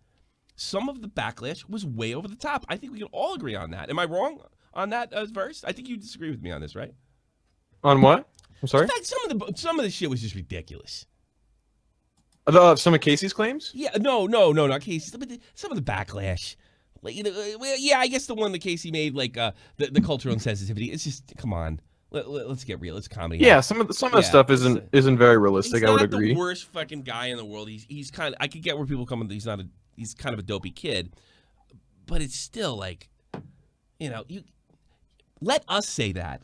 [SPEAKER 4] Some of the backlash was way over the top. I think we can all agree on that. Am I wrong on that verse? I think you disagree with me on this, right?
[SPEAKER 2] On what? I'm sorry?
[SPEAKER 4] In fact, some of the shit was just ridiculous.
[SPEAKER 2] Some of Casey's claims?
[SPEAKER 4] Yeah, no, not Casey's. But some of the backlash. Like, yeah, I guess the one that Casey made, like the cultural insensitivity. It's just, come on. Let's get real. It's comedy.
[SPEAKER 2] Yeah, some of the stuff isn't very realistic. I would agree.
[SPEAKER 4] He's not the worst fucking guy in the world. He's kind of. I could get where people come. He's kind of a dopey kid, but it's still like, you let us say that.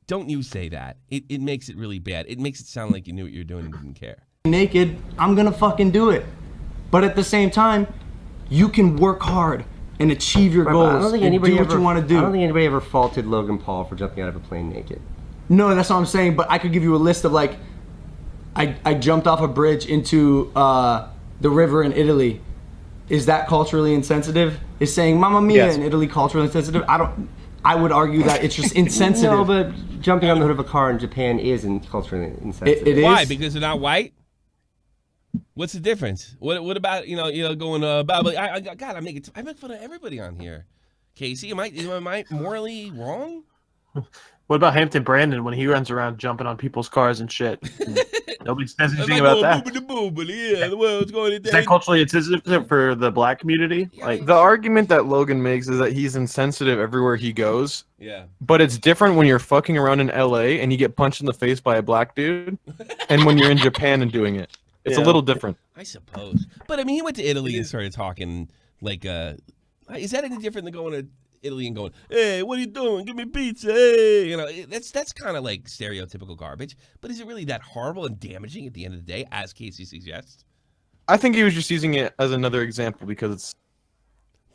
[SPEAKER 4] Don't you say that. It makes it really bad. It makes it sound like you knew what you were doing and didn't care.
[SPEAKER 7] Naked, I'm gonna fucking do it. But at the same time, you can work hard and achieve your goals.
[SPEAKER 9] I don't think anybody
[SPEAKER 7] do what you want to do.
[SPEAKER 9] I don't think anybody ever faulted Logan Paul for jumping out of a plane naked.
[SPEAKER 7] No, that's what I'm saying. But I could give you a list of like, I jumped off a bridge into the river in Italy. Is that culturally insensitive? Is saying "Mamma Mia" in Italy culturally insensitive? I would argue that it's just insensitive.
[SPEAKER 9] No, but jumping on the hood of a car in Japan isn't culturally insensitive.
[SPEAKER 7] It
[SPEAKER 4] Why?
[SPEAKER 7] is.
[SPEAKER 4] Because they're not white? What's the difference? What about going about? God, I make fun of everybody on here. Casey, am I morally wrong?
[SPEAKER 6] What about Hampton Brandon when he runs around jumping on people's cars and shit? Nobody says anything about that.
[SPEAKER 4] Yeah, the world's going to
[SPEAKER 6] Is that culturally insensitive for the black community? Like
[SPEAKER 2] The argument that Logan makes is that he's insensitive everywhere he goes.
[SPEAKER 4] Yeah.
[SPEAKER 2] But it's different when you're fucking around in LA and you get punched in the face by a black dude, and when you're in Japan and doing it. It's a little different.
[SPEAKER 4] I suppose. But I mean, he went to Italy and started talking like, is that any different than going to Italy and going, hey, what are you doing? Give me pizza. Hey, you know, that's kind of like stereotypical garbage. But is it really that horrible and damaging at the end of the day, as Casey suggests?
[SPEAKER 2] I think he was just using it as another example because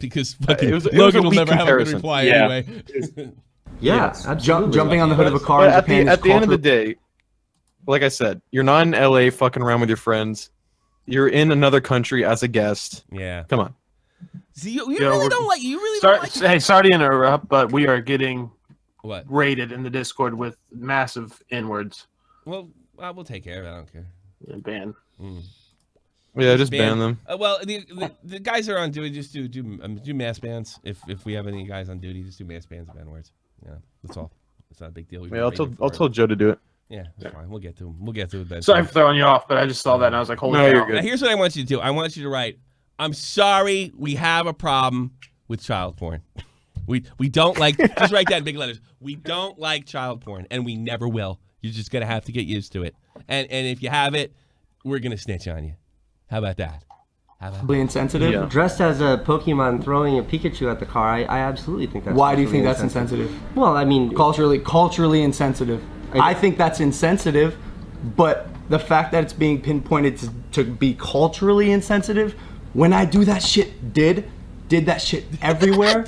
[SPEAKER 4] fucking Logan will never have a good reply anyway.
[SPEAKER 7] Jumping on the hood of a car in Japan
[SPEAKER 2] at the end of the day, like I said, you're not in LA fucking around with your friends. You're in another country as a guest.
[SPEAKER 4] Yeah.
[SPEAKER 2] Come on.
[SPEAKER 4] See, you really don't like.
[SPEAKER 6] Hey, sorry to interrupt, but we are getting
[SPEAKER 4] what
[SPEAKER 6] raided in the Discord with massive N-words.
[SPEAKER 4] Well, we'll take care of it. I don't care.
[SPEAKER 6] Yeah, ban.
[SPEAKER 2] Yeah, just ban them.
[SPEAKER 4] Well, the guys that are on duty just do mass bans. If we have any guys on duty, just do mass bans of N-words. Yeah, that's all. It's not a big deal.
[SPEAKER 2] Yeah, I'll tell Joe to do it.
[SPEAKER 4] Yeah, that's fine. We'll get to him. We'll get to it then.
[SPEAKER 6] Sorry for throwing you off, but I just saw that and I was like, holy cow.
[SPEAKER 2] You're good.
[SPEAKER 4] Now, here's what I want you to do. I want you to write, I'm sorry we have a problem with child porn. We don't like, just write that in big letters. We don't like child porn, and we never will. You're just going to have to get used to it. And if you have it, we're going to snitch on you. How about that?
[SPEAKER 7] Insensitive?
[SPEAKER 9] Yeah. Dressed as a Pokemon throwing a Pikachu at the car, I absolutely think that's.
[SPEAKER 7] Why do you think that's insensitive?
[SPEAKER 9] Well, I mean,
[SPEAKER 7] culturally insensitive. I think that's insensitive, but the fact that it's being pinpointed to be culturally insensitive, when I do that shit, did that shit everywhere,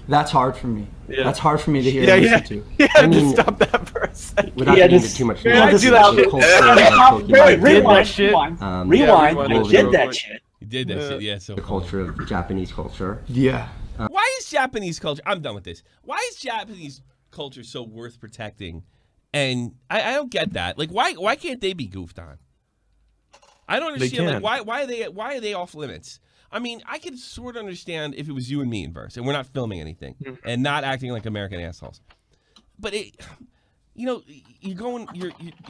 [SPEAKER 7] that's hard for me. Yeah. That's hard for me to hear and listen to.
[SPEAKER 2] Yeah, I mean, just stop that for a second.
[SPEAKER 9] Without getting into too much.
[SPEAKER 5] I do that shit. Rewind. I did that shit.
[SPEAKER 4] You did that shit, yeah. So
[SPEAKER 9] the culture of Japanese culture.
[SPEAKER 7] Yeah.
[SPEAKER 4] Why is Japanese culture? I'm done with this. Why is Japanese culture so worth protecting? And I don't get that. Like, why can't they be goofed on? I don't understand. Like, why are they off limits? I mean, I could sort of understand if it was you and me in Versts, and we're not filming anything and not acting like American assholes. But you're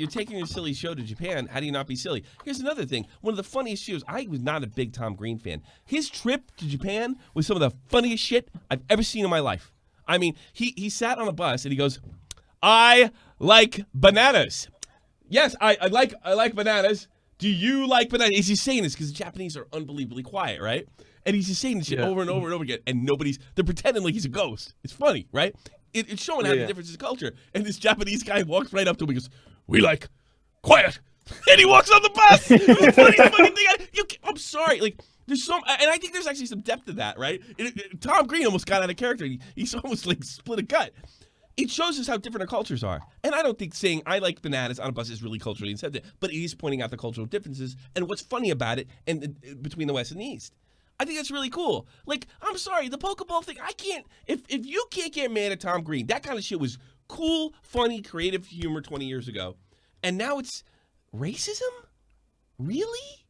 [SPEAKER 4] taking your silly show to Japan. How do you not be silly? Here's another thing. One of the funniest shows. I was not a big Tom Green fan. His trip to Japan was some of the funniest shit I've ever seen in my life. I mean, he sat on a bus and he goes, I like bananas. Yes, I like bananas. Do you like bananas? He's just saying this because the Japanese are unbelievably quiet, right? And he's just saying this shit over and over and over again, and they're pretending like he's a ghost. It's funny, right? It's showing how the difference is culture. And this Japanese guy walks right up to him and goes, we like quiet. And he walks on the bus. It's the funniest fucking thing. I'm sorry. Like, there's and I think there's actually some depth to that, right? Tom Green almost got out of character. He's almost like split a gut. It shows us how different our cultures are. And I don't think saying I like bananas on a bus is really culturally insensitive, but it is pointing out the cultural differences and what's funny about it and between the West and the East. I think that's really cool. Like, I'm sorry, the Pokeball thing, I can't, if you can't get mad at Tom Green, that kind of shit was cool, funny, creative humor 20 years ago. And now it's racism? Really?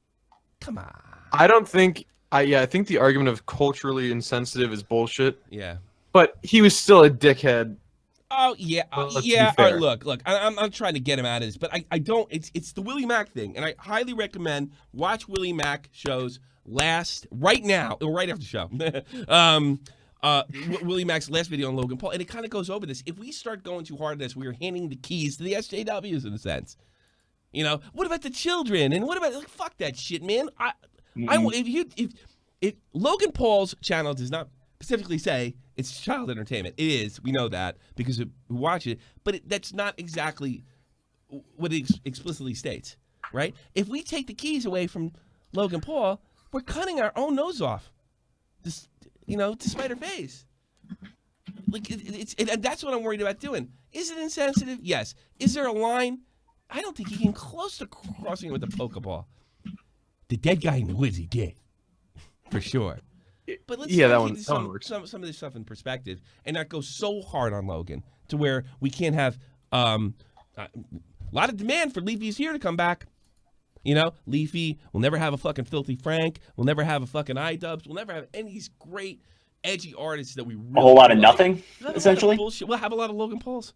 [SPEAKER 4] Come on.
[SPEAKER 2] I don't think, I think the argument of culturally insensitive is bullshit.
[SPEAKER 4] Yeah.
[SPEAKER 2] But he was still a dickhead.
[SPEAKER 4] Oh yeah, yeah. All right, look. I'm trying to get him out of this, but I don't. It's the Willie Mack thing, and I highly recommend watch Willie Mack shows right now or right after the show. Willie Mack's last video on Logan Paul, and it kind of goes over this. If we start going too hard at this, we are handing the keys to the SJWs in a sense. You know, what about the children? And what about fuck that shit, man? If Logan Paul's channel does not specifically say it's child entertainment. It is. We know that because we watch it. But that's not exactly what it explicitly states, right? If we take the keys away from Logan Paul, we're cutting our own nose off, just, to spite our face. Like, and that's what I'm worried about doing. Is it insensitive? Yes. Is there a line? I don't think he came close to crossing it with the Pokeball. The dead guy in the woods, he did. For sure. But let's
[SPEAKER 2] that one works.
[SPEAKER 4] Some of this stuff in perspective and not go so hard on Logan to where we can't have a lot of demand for Leafy's here to come back. Leafy will never have a fucking Filthy Frank. We'll never have a fucking iDubbbz. We'll never have any of these great edgy artists that we really
[SPEAKER 5] A whole lot of
[SPEAKER 4] like.
[SPEAKER 5] nothing,
[SPEAKER 4] Not a
[SPEAKER 5] essentially.
[SPEAKER 4] lot of bullshit. We'll have a lot of Logan Pauls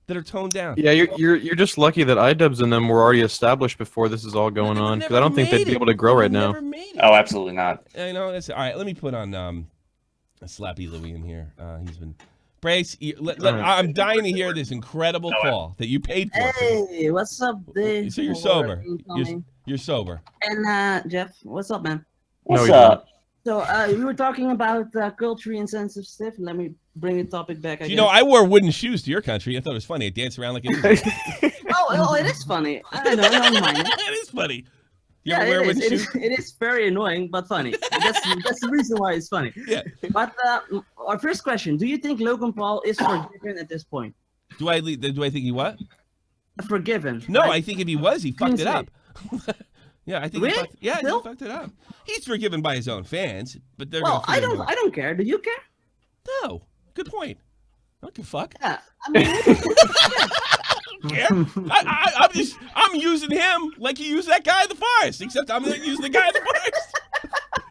[SPEAKER 4] that are toned down.
[SPEAKER 2] Yeah, you're just lucky that iDubbbz and them were already established before this is all going on. Because I don't think they'd be able to grow right now.
[SPEAKER 5] Oh, absolutely not.
[SPEAKER 4] I know. That's all right. Let me put on a Slappy Louie in here. He's been Brace. I'm dying to hear this incredible call that you paid for.
[SPEAKER 13] Hey, what's up, Dave?
[SPEAKER 4] So you're sober. You're sober.
[SPEAKER 13] And Jeff, what's up, man?
[SPEAKER 5] What's up?
[SPEAKER 13] So we were talking about culturally insensitive stuff. Let me bring the topic back.
[SPEAKER 4] You know, I wore wooden shoes to your country. I thought it was funny. I danced around like an idiot.
[SPEAKER 13] oh, it is funny. I know, I don't mind it.
[SPEAKER 4] It is funny.
[SPEAKER 13] Yeah, it is very annoying, but funny. That's the reason why it's funny.
[SPEAKER 4] Yeah.
[SPEAKER 13] But our first question: do you think Logan Paul is forgiven at this point?
[SPEAKER 4] Do I think he what?
[SPEAKER 13] Forgiven.
[SPEAKER 4] No,
[SPEAKER 13] right?
[SPEAKER 4] I think if he was, he fucked it up. Yeah, I think
[SPEAKER 13] really?
[SPEAKER 4] he fucked it up. He's forgiven by his own fans, but they're
[SPEAKER 13] I don't care. Do you care?
[SPEAKER 4] No. Good point. I don't give a fuck.
[SPEAKER 13] Yeah, I mean,
[SPEAKER 4] I'm using him like you used that guy in the forest, except I'm not using the guy in the forest.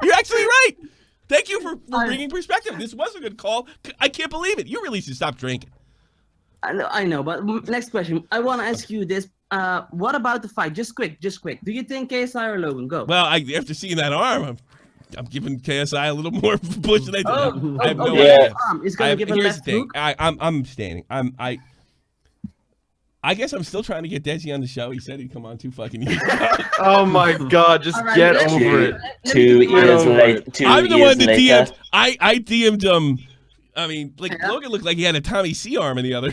[SPEAKER 4] You're actually right. Thank you for bringing perspective. This was a good call. I can't believe it. You really should stop drinking.
[SPEAKER 13] I know, but next question. I want to ask you this. What about the fight? Just quick. Do you think KSI or Logan? Go.
[SPEAKER 4] Well, after seeing that arm, I'm giving KSI a little more push than I did. I have no
[SPEAKER 13] idea. He's gonna give a
[SPEAKER 4] here's
[SPEAKER 13] left
[SPEAKER 4] the thing.
[SPEAKER 13] hook.
[SPEAKER 4] I'm abstaining. I guess I'm still trying to get Desi on the show. He said he'd come on 2 fucking years ago.
[SPEAKER 2] Oh my God! Just get over it.
[SPEAKER 5] 2 years later.
[SPEAKER 4] I'm the one that DM'd. I DM'd him. I mean, like Logan looked like he had a Tommy C arm in the other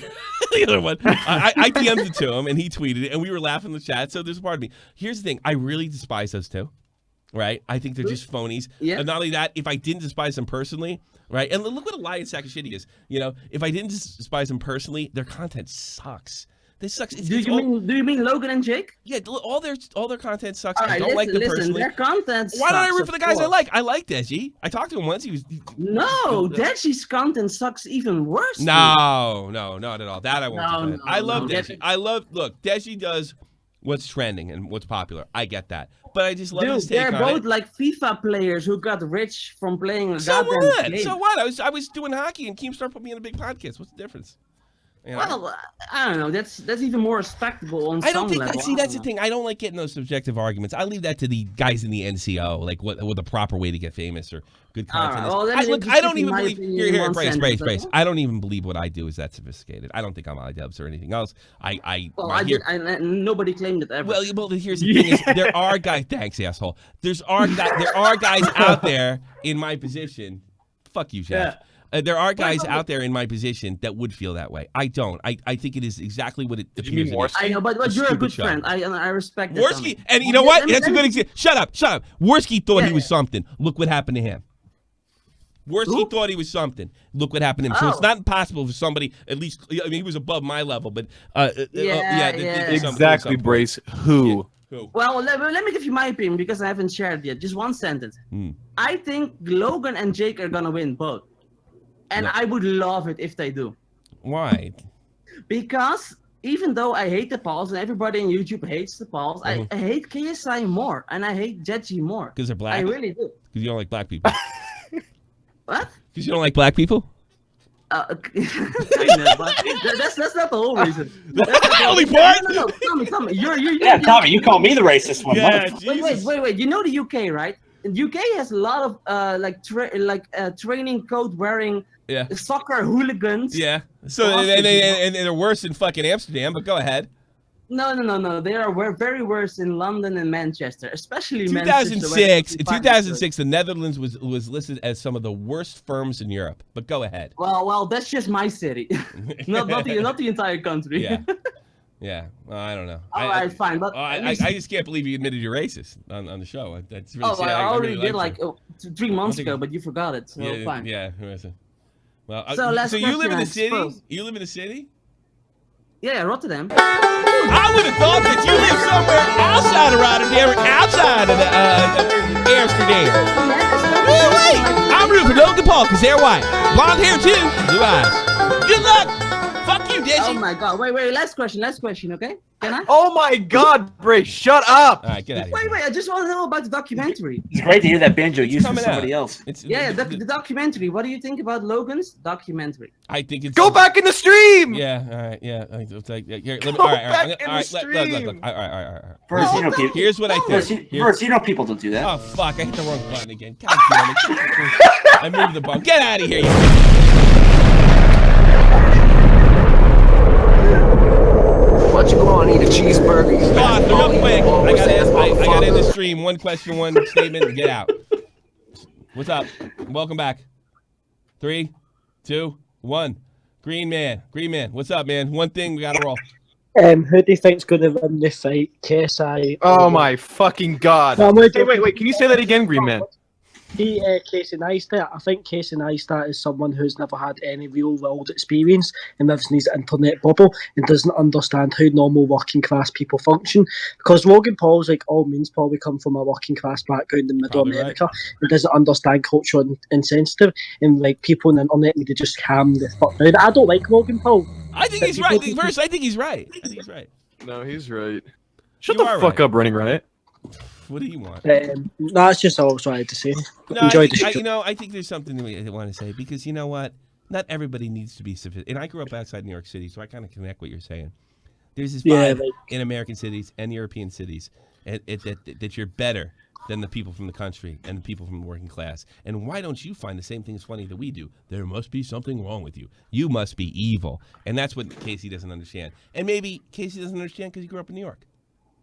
[SPEAKER 4] one. I DM'd it to him and he tweeted it and we were laughing in the chat. So there's a part of me. Here's the thing. I really despise those two. Right? I think they're just phonies.
[SPEAKER 13] Yeah.
[SPEAKER 4] And not only that, if I didn't despise them personally, right? And look what a lying sack of shit he is. You know, if I didn't despise them personally, their content sucks. This sucks.
[SPEAKER 13] Do you mean Logan and Jake?
[SPEAKER 4] Yeah, all their content sucks.
[SPEAKER 13] All right,
[SPEAKER 4] I don't like them personally.
[SPEAKER 13] Their content
[SPEAKER 4] Why don't I
[SPEAKER 13] sucks,
[SPEAKER 4] root for the guys I
[SPEAKER 13] course.
[SPEAKER 4] like? I like Deji. I talked to him once.
[SPEAKER 13] No, Deji's content sucks even worse.
[SPEAKER 4] No, not at all. That I won't defend.
[SPEAKER 13] No,
[SPEAKER 4] I love
[SPEAKER 13] no.
[SPEAKER 4] Deji. Look, Deji does what's trending and what's popular. I get that. But I just love his
[SPEAKER 13] Dude,
[SPEAKER 4] take
[SPEAKER 13] they're
[SPEAKER 4] on
[SPEAKER 13] both
[SPEAKER 4] it.
[SPEAKER 13] like FIFA players who got rich from playing a
[SPEAKER 4] So
[SPEAKER 13] goddamn
[SPEAKER 4] what?
[SPEAKER 13] game.
[SPEAKER 4] So what? I was doing hockey and Keemstar put me in a big podcast. What's the difference? You know?
[SPEAKER 13] Well, I don't know. That's even more respectable on
[SPEAKER 4] I don't
[SPEAKER 13] some
[SPEAKER 4] think.
[SPEAKER 13] level.
[SPEAKER 4] See, that's the thing. I don't like getting those subjective arguments. I leave that to the guys in the NCO, like what the proper way to get famous or good content is.
[SPEAKER 13] well, let me
[SPEAKER 4] Look,
[SPEAKER 13] just
[SPEAKER 4] I don't
[SPEAKER 13] give you
[SPEAKER 4] even
[SPEAKER 13] my
[SPEAKER 4] believe.
[SPEAKER 13] opinion in
[SPEAKER 4] Here,
[SPEAKER 13] one
[SPEAKER 4] Brace.
[SPEAKER 13] sentence.
[SPEAKER 4] I don't even believe what I do is that sophisticated. I don't think I'm iDubbbz or anything else.
[SPEAKER 13] Nobody claimed it ever.
[SPEAKER 4] Well, here's the thing: is there are guys. Thanks, asshole. There are guys out there in my position. Fuck you, Jeff.
[SPEAKER 13] Yeah.
[SPEAKER 4] There are guys out there in my position that would feel that way. I don't. I think it is exactly what it appears.
[SPEAKER 13] I know, but you're a good friend. I respect that.
[SPEAKER 4] Worski, and you know what? That's a good example. Shut up. Worski thought he was something. Look what happened to him. Worski thought he was something. Look what happened to him. So it's not impossible for somebody, at least, I mean, he was above my level, but
[SPEAKER 2] exactly, Brace. Who?
[SPEAKER 13] Well, let me give you my opinion because I haven't shared yet. Just one sentence. I think Logan and Jake are gonna win both. And I would love it if they do.
[SPEAKER 4] Why?
[SPEAKER 13] Because even though I hate the Pauls and everybody on YouTube hates the Pauls, I hate KSI more and I hate Jeji more.
[SPEAKER 4] Because they're black?
[SPEAKER 13] I really do.
[SPEAKER 4] Because you don't like black people.
[SPEAKER 13] What?
[SPEAKER 4] Because you don't like black people?
[SPEAKER 13] Kind of, but that's not the whole reason. That's
[SPEAKER 4] the only part?
[SPEAKER 13] No, Tommy, you're
[SPEAKER 5] Tommy, you call me the racist one.
[SPEAKER 4] Yeah,
[SPEAKER 13] wait. You know the UK, right? The UK has a lot of training coat wearing soccer hooligans.
[SPEAKER 4] Yeah. So and they're worse in fucking Amsterdam. But go ahead.
[SPEAKER 13] No. They are very worse in London and Manchester, especially
[SPEAKER 4] 2006. In 2006, the Netherlands was listed as some of the worst firms in Europe. But go ahead.
[SPEAKER 13] Well, that's just my city, not the entire country.
[SPEAKER 4] Yeah. Yeah. Well, I don't know.
[SPEAKER 13] All right, fine. But
[SPEAKER 4] I just can't believe you admitted you're racist on the show. That's really sad.
[SPEAKER 13] I already
[SPEAKER 4] really
[SPEAKER 13] did like 3 months ago, but you forgot it. So fine.
[SPEAKER 4] Yeah. Well,
[SPEAKER 13] so
[SPEAKER 4] you live in the city? You live in the city?
[SPEAKER 13] Yeah, Rotterdam.
[SPEAKER 4] I would have thought that you live somewhere outside of Rotterdam or outside of Amsterdam. Wait, I'm rooting for Logan Paul because they're white. Blonde hair too, blue eyes. Good luck. Fuck you,
[SPEAKER 13] Oh my god. Wait. Last question, okay? Can I?
[SPEAKER 2] Oh my god, Bray, shut up!
[SPEAKER 4] All right, get out of here.
[SPEAKER 13] Wait. I just want to know about the documentary.
[SPEAKER 5] It's great to hear that banjo used for
[SPEAKER 4] coming
[SPEAKER 5] somebody
[SPEAKER 4] out.
[SPEAKER 5] else.
[SPEAKER 13] The documentary. What do you think about Logan's documentary?
[SPEAKER 4] I think it's
[SPEAKER 2] Go back in the stream.
[SPEAKER 4] Yeah, all right, yeah. It's like, here, let me,
[SPEAKER 2] Go
[SPEAKER 4] all right.
[SPEAKER 2] back in the
[SPEAKER 4] Look.
[SPEAKER 2] stream.
[SPEAKER 4] All right.
[SPEAKER 5] First, you know, people,
[SPEAKER 4] Here's what I think.
[SPEAKER 5] First, you know people don't do that.
[SPEAKER 4] Oh fuck! I hit the wrong button again. God damn it! I moved the button. Get out of here!
[SPEAKER 7] Why don't you go on and eat a cheeseburger?
[SPEAKER 4] Stop! Real quick. I got in the stream. One question, one statement, and get out. What's up? Welcome back. 3, 2, 1. Green man. What's up, man? One thing, we gotta roll.
[SPEAKER 14] Who do you think's going to win the fight? KSI?
[SPEAKER 2] Oh my fucking god! Wait. Can you say that again, Green Man?
[SPEAKER 14] Casey Neistat. I think Casey Neistat is someone who's never had any real world experience and lives in his internet bubble and doesn't understand how normal working class people function. Because Logan Paul's like all means probably come from a working class background in Middle America and doesn't understand culture and insensitive, and like people on the internet need to just calm the fuck down. I don't like Logan Paul.
[SPEAKER 4] I think he's right. Verst, I think he's right.
[SPEAKER 2] No, he's right. Shut the fuck up, Running Riot.
[SPEAKER 4] What do you want?
[SPEAKER 14] That's just all I was trying to say.
[SPEAKER 4] No,
[SPEAKER 14] Enjoy
[SPEAKER 4] the show. I think there's something I want to say, because you know what? Not everybody needs to be sophisticated. And I grew up outside New York City, so I kind of connect what you're saying. There's this vibe in American cities and European cities that you're better than the people from the country and the people from the working class. And why don't you find the same things funny that we do? There must be something wrong with you. You must be evil. And that's what Casey doesn't understand. And maybe Casey doesn't understand because he grew up in New York.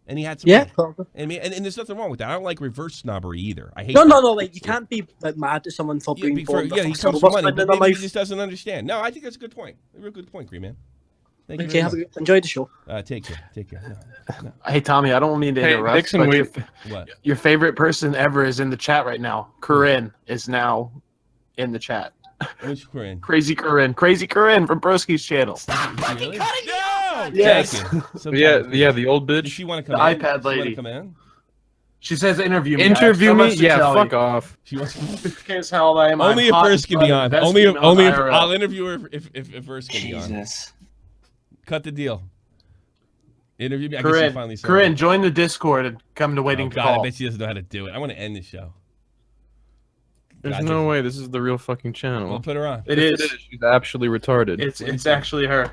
[SPEAKER 4] And he had some
[SPEAKER 14] probably.
[SPEAKER 4] And there's nothing wrong with that. I don't like reverse snobbery either. I hate
[SPEAKER 14] No, like you can't be like mad at someone for being born.
[SPEAKER 4] He comes from money, but maybe he just doesn't understand. No, I think that's a good point. A real good point, Green Man. Thank you very much.
[SPEAKER 14] Enjoy the show.
[SPEAKER 4] Take care. No.
[SPEAKER 6] Hey Tommy, I don't mean to interrupt.
[SPEAKER 2] Dixon,
[SPEAKER 4] what?
[SPEAKER 6] Your favorite person ever is in the chat right now. Corinne is now in the chat.
[SPEAKER 4] Which Corinne?
[SPEAKER 6] Crazy Corinne from Broski's channel.
[SPEAKER 4] Stop fucking cutting me off!
[SPEAKER 6] Yes.
[SPEAKER 2] Yeah, the old bitch.
[SPEAKER 4] Does she want to come in?
[SPEAKER 6] iPad lady.
[SPEAKER 4] Come in?
[SPEAKER 6] She says interview me.
[SPEAKER 2] Interview me? Yeah, fuck off.
[SPEAKER 4] She wants
[SPEAKER 6] Can't how I am.
[SPEAKER 4] Only if Verst can be on. Only if I'll interview her if Verst can be on.
[SPEAKER 5] Jesus.
[SPEAKER 4] Cut the deal. Interview me. I guess she finally saw
[SPEAKER 6] Corinne, join the Discord and come to waiting
[SPEAKER 4] God,
[SPEAKER 6] call.
[SPEAKER 4] I bet she doesn't know how to do it. I want to end the show.
[SPEAKER 2] There's no way. This is the real fucking channel.
[SPEAKER 4] We'll put her on.
[SPEAKER 6] It is.
[SPEAKER 2] She's actually retarded.
[SPEAKER 6] It's actually her.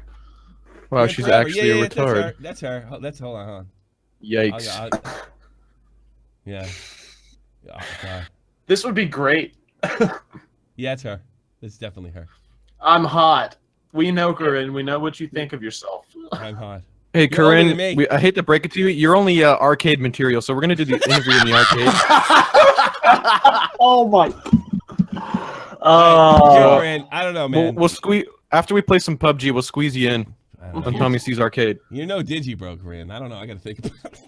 [SPEAKER 2] Wow, she's actually a retard.
[SPEAKER 4] That's her. Hold on.
[SPEAKER 2] Yikes.
[SPEAKER 4] Yeah. Oh, God.
[SPEAKER 6] This would be great.
[SPEAKER 4] Yeah, it's her. It's definitely her.
[SPEAKER 6] I'm hot. We know, Corinne. We know what you think of yourself.
[SPEAKER 4] I'm hot.
[SPEAKER 2] Hey, Corinne, I hate to break it to you. You're only arcade material, so we're going to do the interview in the arcade.
[SPEAKER 14] Oh, my.
[SPEAKER 4] Corinne, I don't know, man.
[SPEAKER 2] We'll squeeze after we play some PUBG. We'll squeeze you in on Tommy C's arcade.
[SPEAKER 4] You know Digibro, Corinne. I don't know. I got to think about it.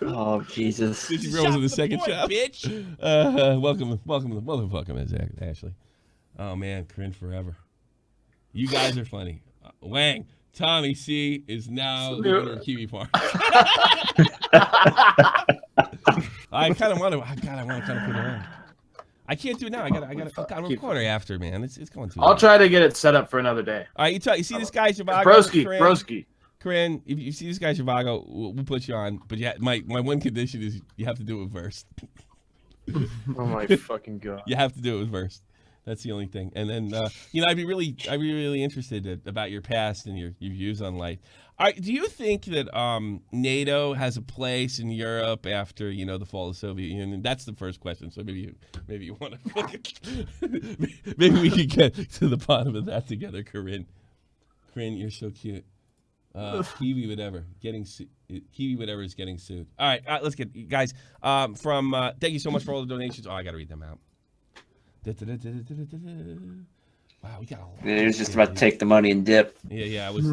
[SPEAKER 5] Oh, Jesus.
[SPEAKER 4] Digibro was in the second shot. Bitch. Welcome, Ashley. Oh, man. Corinne forever. You guys are funny. Wang. Tommy C is now the winner of Kiwi Farm. I kind of want to. I want to kind of put it on. I can't do it now. I got a recorder after, man. It's going too.
[SPEAKER 6] I'll try to get it set up for another day.
[SPEAKER 4] All right, you see this guy Zhivago?
[SPEAKER 6] Broski.
[SPEAKER 4] Corinne, if you see this guy Zhivago, we'll put you on. But my one condition is you have to do it with Verst.
[SPEAKER 2] Oh my fucking god!
[SPEAKER 4] You have to do it with Verst. That's the only thing. And then, I'd be really interested about your past and your views on life. All right, do you think that NATO has a place in Europe after the fall of the Soviet Union? That's the first question. So maybe you want to maybe we could get to the bottom of that together, Corinne. Corinne, you're so cute. Kiwi whatever is getting sued. All right, let's get guys. Thank you so much for all the donations. Oh, I got to read them out. Wow, we got a lot.
[SPEAKER 5] He was just about to take the money and dip.
[SPEAKER 4] I was.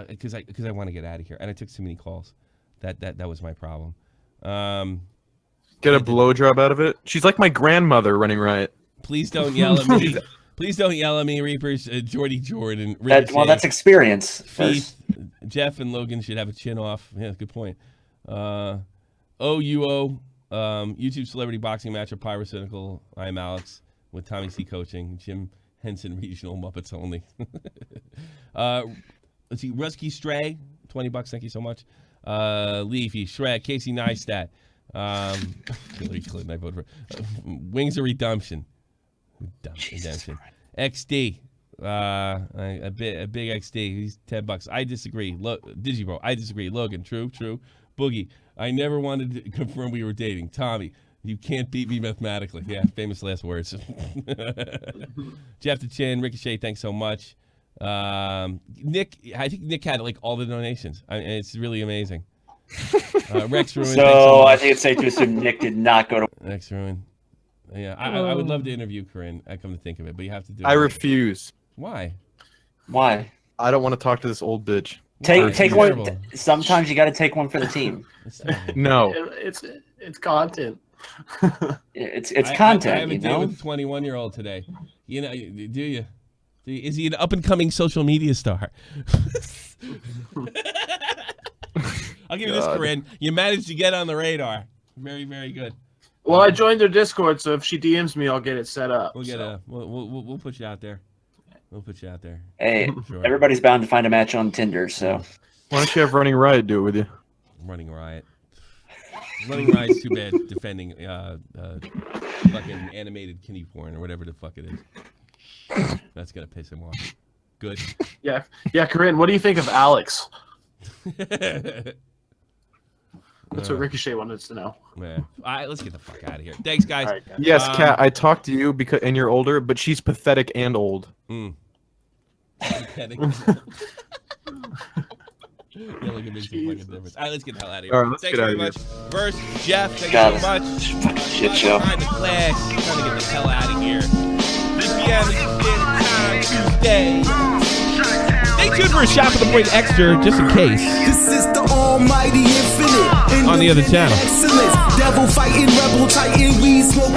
[SPEAKER 4] Because I want to get out of here, and I took too many calls. That was my problem.
[SPEAKER 2] Get a blowjob out of it. She's like my grandmother running riot.
[SPEAKER 4] Please don't yell at me. Please don't yell at me, Reapers. Jordy Jordan.
[SPEAKER 5] That's experience.
[SPEAKER 4] Faith, Jeff and Logan should have a chin off. Yeah, good point. OUO. YouTube celebrity boxing match of Pyrocynical. I am Alex with Tommy C coaching. Jim Henson Regional Muppets only. Let's see. Rusky Stray, $20. Thank you so much. Leafy, Shrek, Casey Neistat. Hillary Clinton, I vote for. Wings of Redemption. Redemption. XD. A big XD. He's $10. I disagree. Digibro, I disagree. Logan, true. Boogie, I never wanted to confirm we were dating. Tommy, you can't beat me mathematically. Yeah, famous last words. Jeff the Chin, Ricochet, thanks so much. Nick, I think Nick had like all the donations. It's really amazing. Rex Ruin.
[SPEAKER 5] So I think it's safe to assume Nick did not go to
[SPEAKER 4] Rex Ruin. Yeah, I would love to interview Corinne. I come to think of it, but you have to do it.
[SPEAKER 2] I refuse.
[SPEAKER 4] Why?
[SPEAKER 5] Why?
[SPEAKER 2] I don't want to talk to this old bitch.
[SPEAKER 5] Take one. Sometimes you got to take one for the team.
[SPEAKER 2] No,
[SPEAKER 6] it's content.
[SPEAKER 5] It's content.
[SPEAKER 4] I have a deal with a 21-year-old today. You know, do you? Is he an up-and-coming social media star? I'll give you this, Corinne. You managed to get on the radar. Very, very good.
[SPEAKER 6] Well, I joined their Discord, so if she DMs me, I'll get it set up.
[SPEAKER 4] We'll put you out there. We'll put you out there.
[SPEAKER 5] Hey, everybody's bound to find a match on Tinder, so.
[SPEAKER 2] Why don't you have Running Riot do it with you?
[SPEAKER 4] Running Riot. Running Riot's too bad defending fucking animated kiddie porn or whatever the fuck it is. That's gonna piss him off. Good.
[SPEAKER 6] Yeah, Corinne, what do you think of Alex? That's what Ricochet wanted to know.
[SPEAKER 4] Yeah. All right, let's get the fuck out of here. Thanks, guys.
[SPEAKER 6] Right,
[SPEAKER 2] yes, Kat, I talked to you and you're older, but she's pathetic and old.
[SPEAKER 4] Pathetic. Yeah, look, it makes a fucking difference. All right, let's get the hell out of here.
[SPEAKER 2] All right, let's
[SPEAKER 4] Thanks
[SPEAKER 2] get out
[SPEAKER 4] very
[SPEAKER 2] of
[SPEAKER 4] much. Versts, Jeff, thank you so much.
[SPEAKER 5] Fucking shit show.
[SPEAKER 4] Behind the glass. Trying to get the hell out of here. 3 p.m. Eastern Time, Tuesday. Stay tuned for a Shop at the Point Extra, just in case.
[SPEAKER 15] This is the almighty infinite.
[SPEAKER 4] On the other channel.
[SPEAKER 15] Excellence. Devil fighting, rebel titan, weed smoking.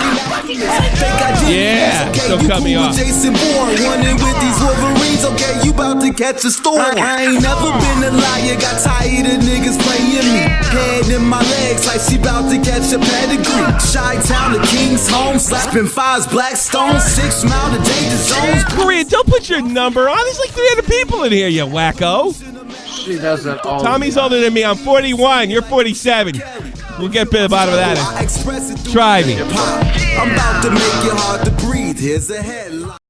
[SPEAKER 4] Yeah,
[SPEAKER 15] okay,
[SPEAKER 4] don't cut me off.
[SPEAKER 15] Jason Bourne, running with these Wolverines. Okay, you about to catch a storm. I ain't never been a liar. Got tired of niggas playing me. Head in my legs like she about to catch a pedigree. Chi-Town to King's home. Slapping fives, Blackstone, 6 mile to danger zones.
[SPEAKER 4] Korea, don't put your number on. There's like 300 people in here, you wacko.
[SPEAKER 6] She doesn't own
[SPEAKER 4] Tommy's older than me. I'm 41. You're 47. We'll get to the bottom of that. Try me.
[SPEAKER 15] I'm about to make it hard to breathe. Here's a headline.